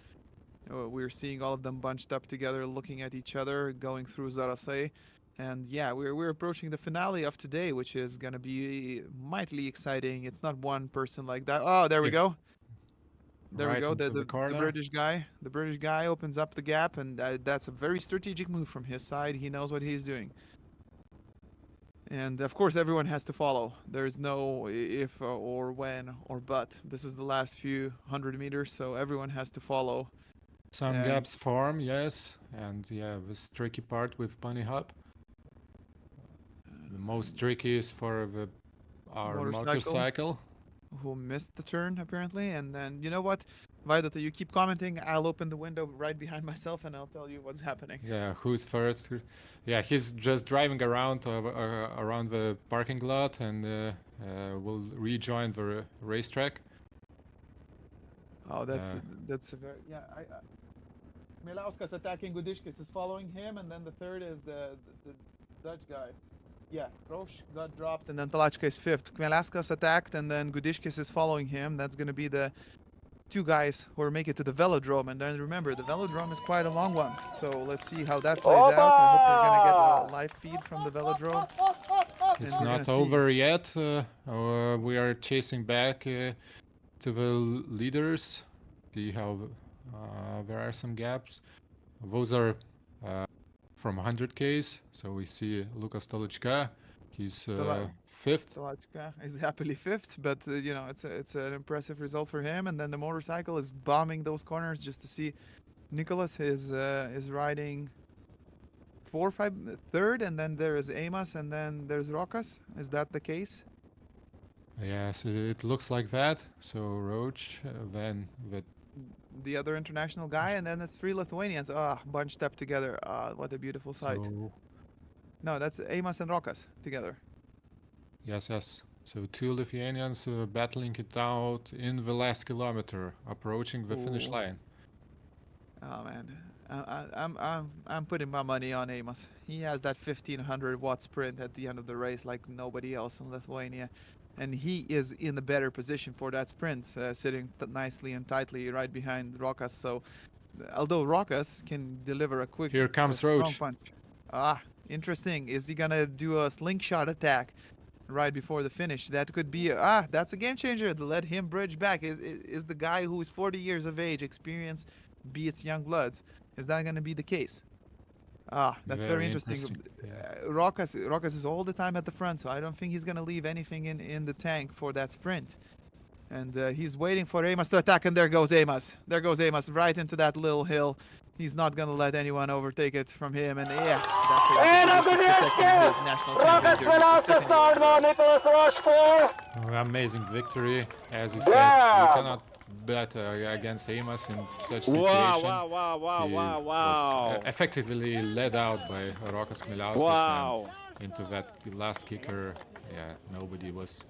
we're seeing all of them bunched up together, looking at each other, going through Zarasai. And yeah, we're approaching the finale of today, which is gonna be mightily exciting. It's not one person like that. Oh, there we go. There we Right go. into The corner. British guy. The British guy opens up the gap, and that's a very strategic move from his side. He knows what he's doing. And of course, everyone has to follow. There's no if or when or but. This is the last few 100 meters, so everyone has to follow. Some And gaps form, yes, and this tricky part with bunny hop. The most tricky is for our motorcycle. who missed the turn apparently. And then you know what, Vaidota, you keep commenting. I'll open the window right behind myself and I'll tell you what's happening. Yeah, who's first? Yeah, he's just driving around around the parking lot and will rejoin the racetrack. Oh, that's a very Milauskas attacking Gudiškis is following him, and then the third is the Dutch guy. Yeah, Roche got dropped, and then Palachka is fifth. Kmielauskas attacked, and then Gudiškis is following him. That's going to be the two guys who make it to the velodrome. And then remember, the velodrome is quite a long one. So let's see how that plays out. I hope we're going to get a live feed from the velodrome. It's not over yet. We are chasing back to the leaders. See how there are some gaps. Those are from 100Ks. So we see Lukas Tolichka. He's fifth. Tolachka is happily fifth, but it's an impressive result for him. And then the motorcycle is bombing those corners just to see. Nicholas is riding third, and then there is Amos, and then there's Rokas. Is that the case? Yes, it looks like that. So Roach, then the other international guy, and then it's three Lithuanians bunched up together. What a beautiful sight. No, that's Amos and Rokas together. Yes. So two Lithuanians battling it out in the last kilometer, approaching the finish line. Oh man, I'm putting my money on Amos. He has that 1500 watt sprint at the end of the race like nobody else in Lithuania. And he is in the better position for that sprint, sitting nicely and tightly right behind Rokas. So, although Rokas can deliver a quick, here comes Roach. Punch. Interesting. Is he gonna do a slingshot attack right before the finish? That could be that's a game changer to let him bridge back. Is the guy who is 40 years of age, experience beats young bloods? Is that gonna be the case? Ah, that's very Very interesting. interesting, yeah. Rokas is all the time at the front, so I don't think he's gonna leave anything in the tank for that sprint. And he's waiting for Amos to attack, and there goes Amos. There goes Amos, right into that little hill. He's not gonna let anyone overtake it from him, and yes, that's it. He's protecting his national championship for second year. Amazing victory, as you said. You cannot bet against Amos in such situation. Wow, wow, wow, He wow, was wow. effectively led out by Rokas Miliauskas, Wow. and into that last kicker, yeah, nobody was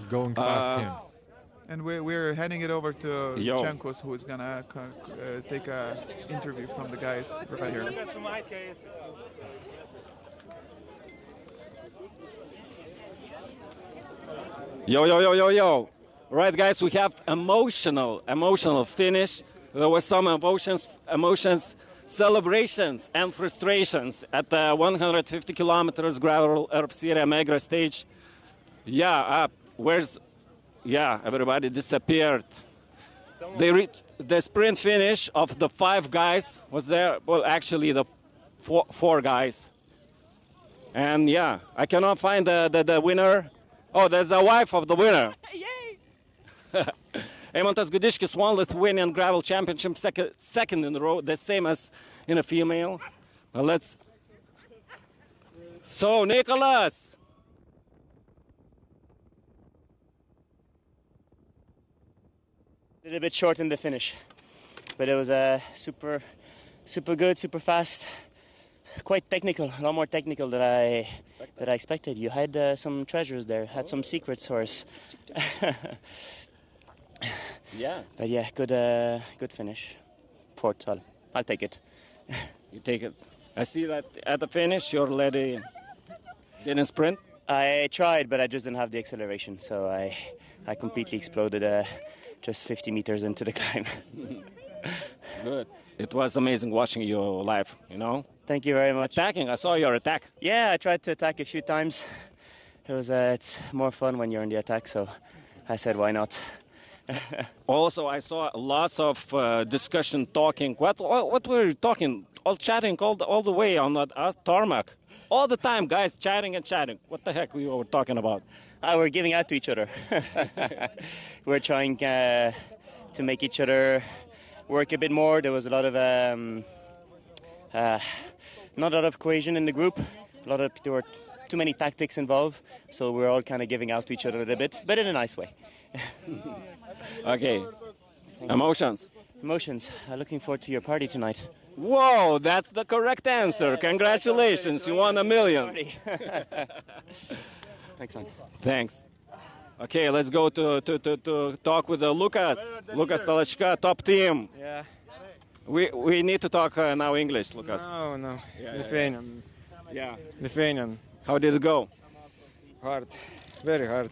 going past him. And we're handing it over to Yo. Chenkos, who is gonna take a interview from the guys right here. Yo, yo, yo, yo, yo. Right, guys, we have emotional finish. There was some emotions, celebrations, and frustrations at the 150 kilometers gravel Series Megre stage. Yeah, everybody disappeared. They reached the sprint finish of the 5 guys was there. Well, actually, the four guys. And yeah, I cannot find the winner. Oh, there's the wife of the winner. Yay! Eimantas Gudiškis won Lithuanian Gravel Championship second in a row, the same as in a female. Well, So, Nicholas! A little bit short in the finish, but it was super good, super fast, quite technical, a lot more technical than I expected. You had some treasures there, had some secrets for us. Yeah. But yeah, good finish. Fourth, I'll take it. You take it. I see that at the finish, your lady didn't sprint. I tried, but I just didn't have the acceleration, so I completely exploded just 50 meters into the climb. Good. It was amazing watching you live, you know? Thank you very much. Attacking, I saw your attack. Yeah, I tried to attack a few times. It's more fun when you're in the attack, so I said, why not? Also, I saw lots of discussion, talking. What were you talking? All chatting all the way on that tarmac. All the time, guys chatting and chatting. What the heck we were talking about? We're giving out to each other. We're trying to make each other work a bit more. There was a lot of not a lot of cohesion in the group. There were too many tactics involved, so we're all kind of giving out to each other a little bit, but in a nice way. Okay. Emotions. Looking forward to your party tonight. Whoa, that's the correct answer. Congratulations, you won $1 million. Thanks, man. Thanks. Okay, let's go to talk with Lucas. Lucas Talachka, top team. Yeah. We need to talk now English, Lucas. No. Lithuanian. Yeah. Lithuanian. How did it go? Hard. Very hard.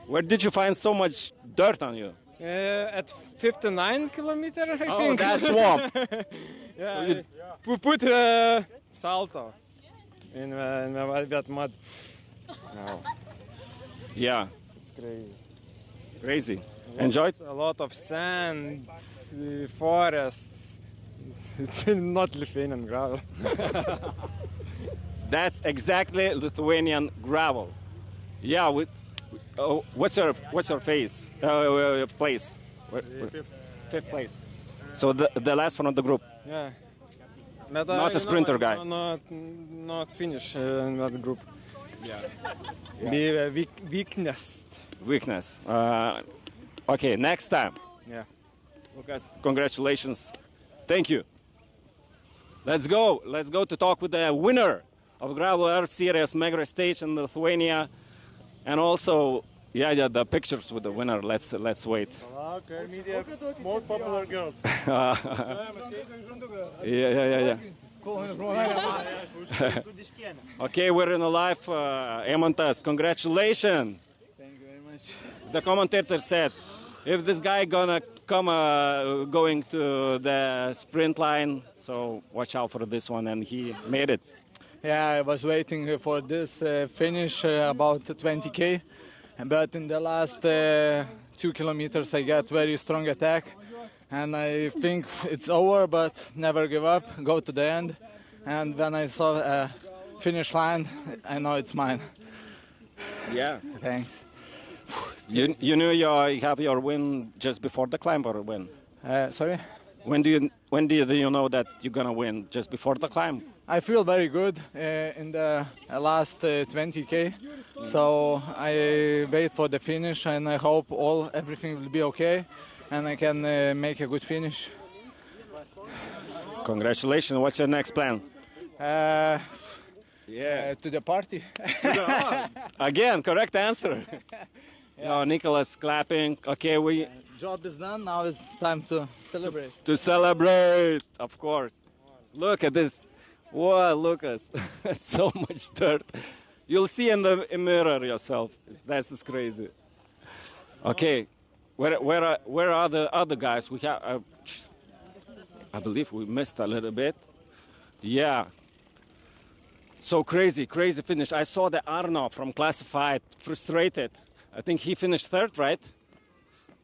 Where did you find so much dirt on you? At 59 kilometer, I think. Oh, that's swamp. Yeah. We put salto in that mud. No. Yeah. It's crazy. Crazy. Enjoyed? A lot of sand, forests. It's not Lithuanian gravel. That's exactly Lithuanian gravel. Yeah. What's your place? Fifth place. So the last one of the group. Yeah. But, Not a sprinter guy. Not finish in that group. Yeah. Be weakness. Weakness. Okay, next time. Yeah. Lucas, congratulations. Thank you. Let's go. Let's go to talk with the winner of Gravel Earth Series Megre Stage in Lithuania, and also, the pictures with the winner. Let's wait. Media, most popular girls. Yeah. Okay, we're in a live. Eimantas, congratulations. Thank you very much. The commentator said, if this guy gonna come going to the sprint line, so watch out for this one, and he made it. Yeah, I was waiting for this finish about 20k, but in the last 2 kilometers I got very strong attack, and I think it's over, but never give up, go to the end, and when I saw a finish line, I know it's mine. Yeah. Thanks. You knew you have your win just before the climb or when? Sorry? When do you know that you're gonna win? Just before the climb? I feel very good in the last 20k, so I wait for the finish, and I hope everything will be okay, and I can make a good finish. Congratulations. What's your next plan? To the party. Again, correct answer. Yeah. Nicholas clapping. Okay, Job is done. Now it's time to celebrate. to celebrate, of course. Look at this. Wow, Lucas. So much dirt. You'll see in the mirror yourself. That's just crazy. Okay, where are the other guys? We have. I believe we missed a little bit. Yeah. So crazy finish. I saw the Arno from Classified frustrated. I think he finished third, right?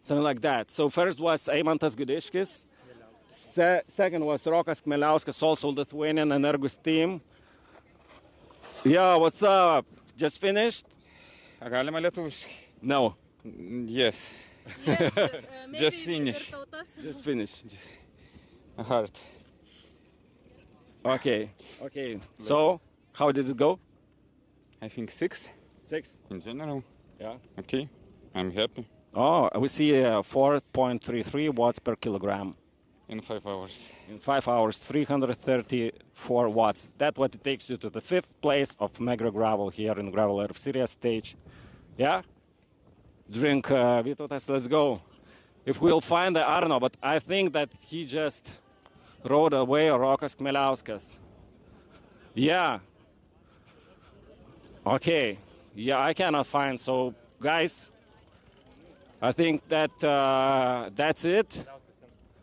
Something like that. So first was Eimantas Gudiškis. Second was Rokas Kmeliauskas, also Lithuanian Energus team. Yeah, what's up? Just finished? Galima lietuviškai? No. Yes. Just finish. Just finished. Hard. Okay. So, how did it go? I think 6 6. in general. Yeah. Okay. I'm happy. Oh, we see 4.33 watts per kilogram. In 5 hours. In 5 hours, 334 watts. That's what it takes you to the 5th place of Megre Gravel here in Gravel Air Series stage. Yeah? Drink, Vytautas, let's go. If we'll find the Arno, but I think that he just rode away Rokas Kmeliauskas. Yeah. Okay. Yeah, I cannot find. So, guys, I think that that's it.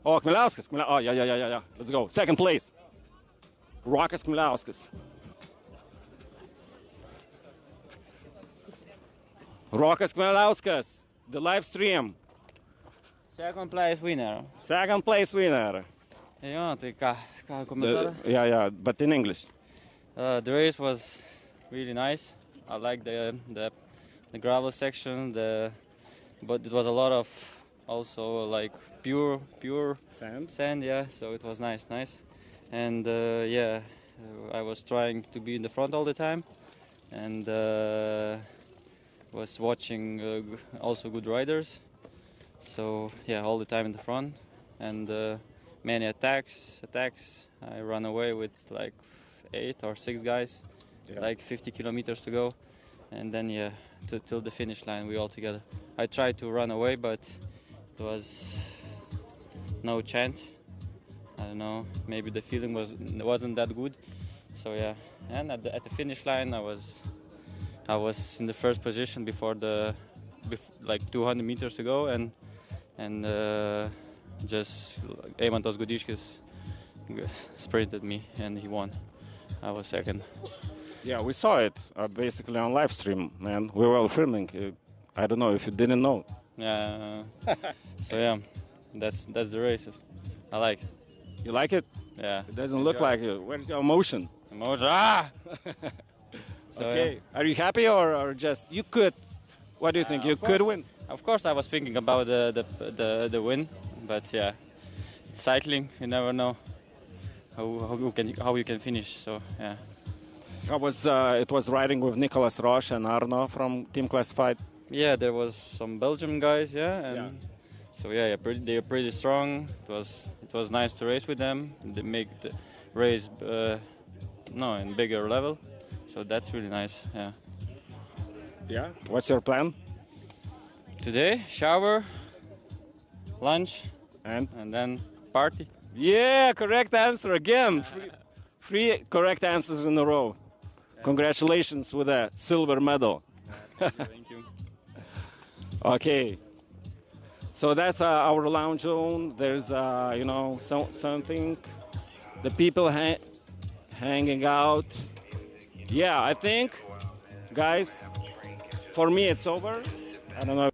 Oh, Kmeliauskas. Oh, yeah. Let's go. Second place. Rokas Kmeliauskas. Rokas Kmeliauskas, the live stream. Second place winner. Second place winner. Jo, tai ką komentarą? Yeah, but in English. The race was really nice. I like the gravel section, but it was a lot of also like pure sand, yeah. So it was nice, and I was trying to be in the front all the time, and was watching also good riders. So yeah, all the time in the front, and many attacks. I ran away with like 8 or 6 guys, like 50 kilometers to go, and then till the finish line we all together. I tried to run away, but it was no chance. I don't know, maybe the feeling wasn't that good. So yeah, and at the finish line I was in the first position before like 200 meters to go, and just Eimantas Gudiškis sprinted me and he won. I was second. Yeah, we saw it basically on live stream, man. We were filming. I don't know if you didn't know. Yeah. So yeah, that's the race. I like it. You like it? Yeah. It doesn't look like it. Where's your emotion? Emotion. So, okay. yeah. Are you happy or just you could? What do you think? You could win? Of course, I was thinking about the win, but yeah, it's cycling. You never know how you can finish. So yeah. How was it was riding with Nicolas Roche and Arno from Team Classified? Yeah, there was some Belgium guys. So they're pretty strong. It was nice to race with them. They make the race in bigger level. So that's really nice. Yeah. Yeah. What's your plan? Today, shower, lunch, and then party. Yeah, correct answer again. Three correct answers in a row. Yeah. Congratulations with a silver medal. Thank you. Okay. So that's our lounge zone. There's something. The people hanging out. Yeah, I think, guys, for me it's over. I don't know.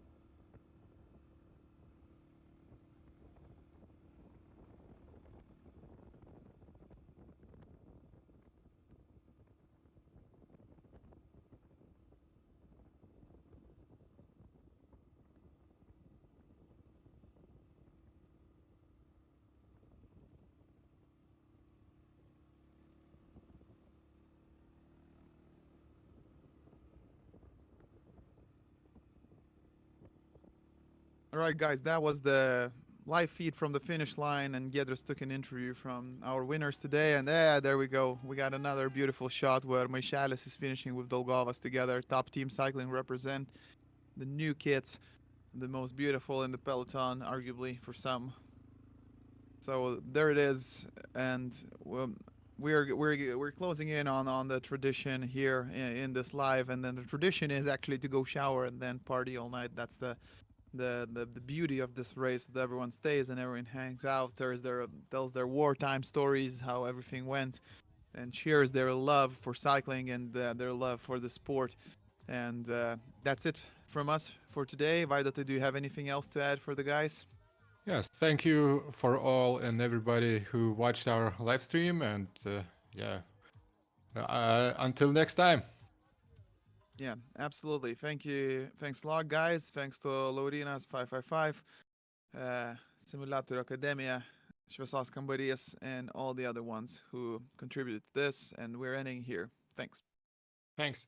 All right, guys, that was the live feed from the finish line, and Giedrus took an interview from our winners today. And there we go. We got another beautiful shot where Maišelis is finishing with Dolgovas together. Top Team Cycling represent the new kits, the most beautiful in the peloton, arguably for some. So there it is, and we're closing in on the tradition here in this live, and then the tradition is actually to go shower and then party all night. That's the beauty of this race, that everyone stays and everyone hangs out, tells their wartime stories, how everything went, and shares their love for cycling and their love for the sport. And that's it from us for today. Vaidotai, do you have anything else to add for the guys? Yes, thank you for all and everybody who watched our live stream, and until next time. Yeah, absolutely. Thank you. Thanks a lot, guys. Thanks to Laurinas 555, Simulator Academia, Šviesos Kambarys, and all the other ones who contributed to this. And we're ending here. Thanks. Thanks.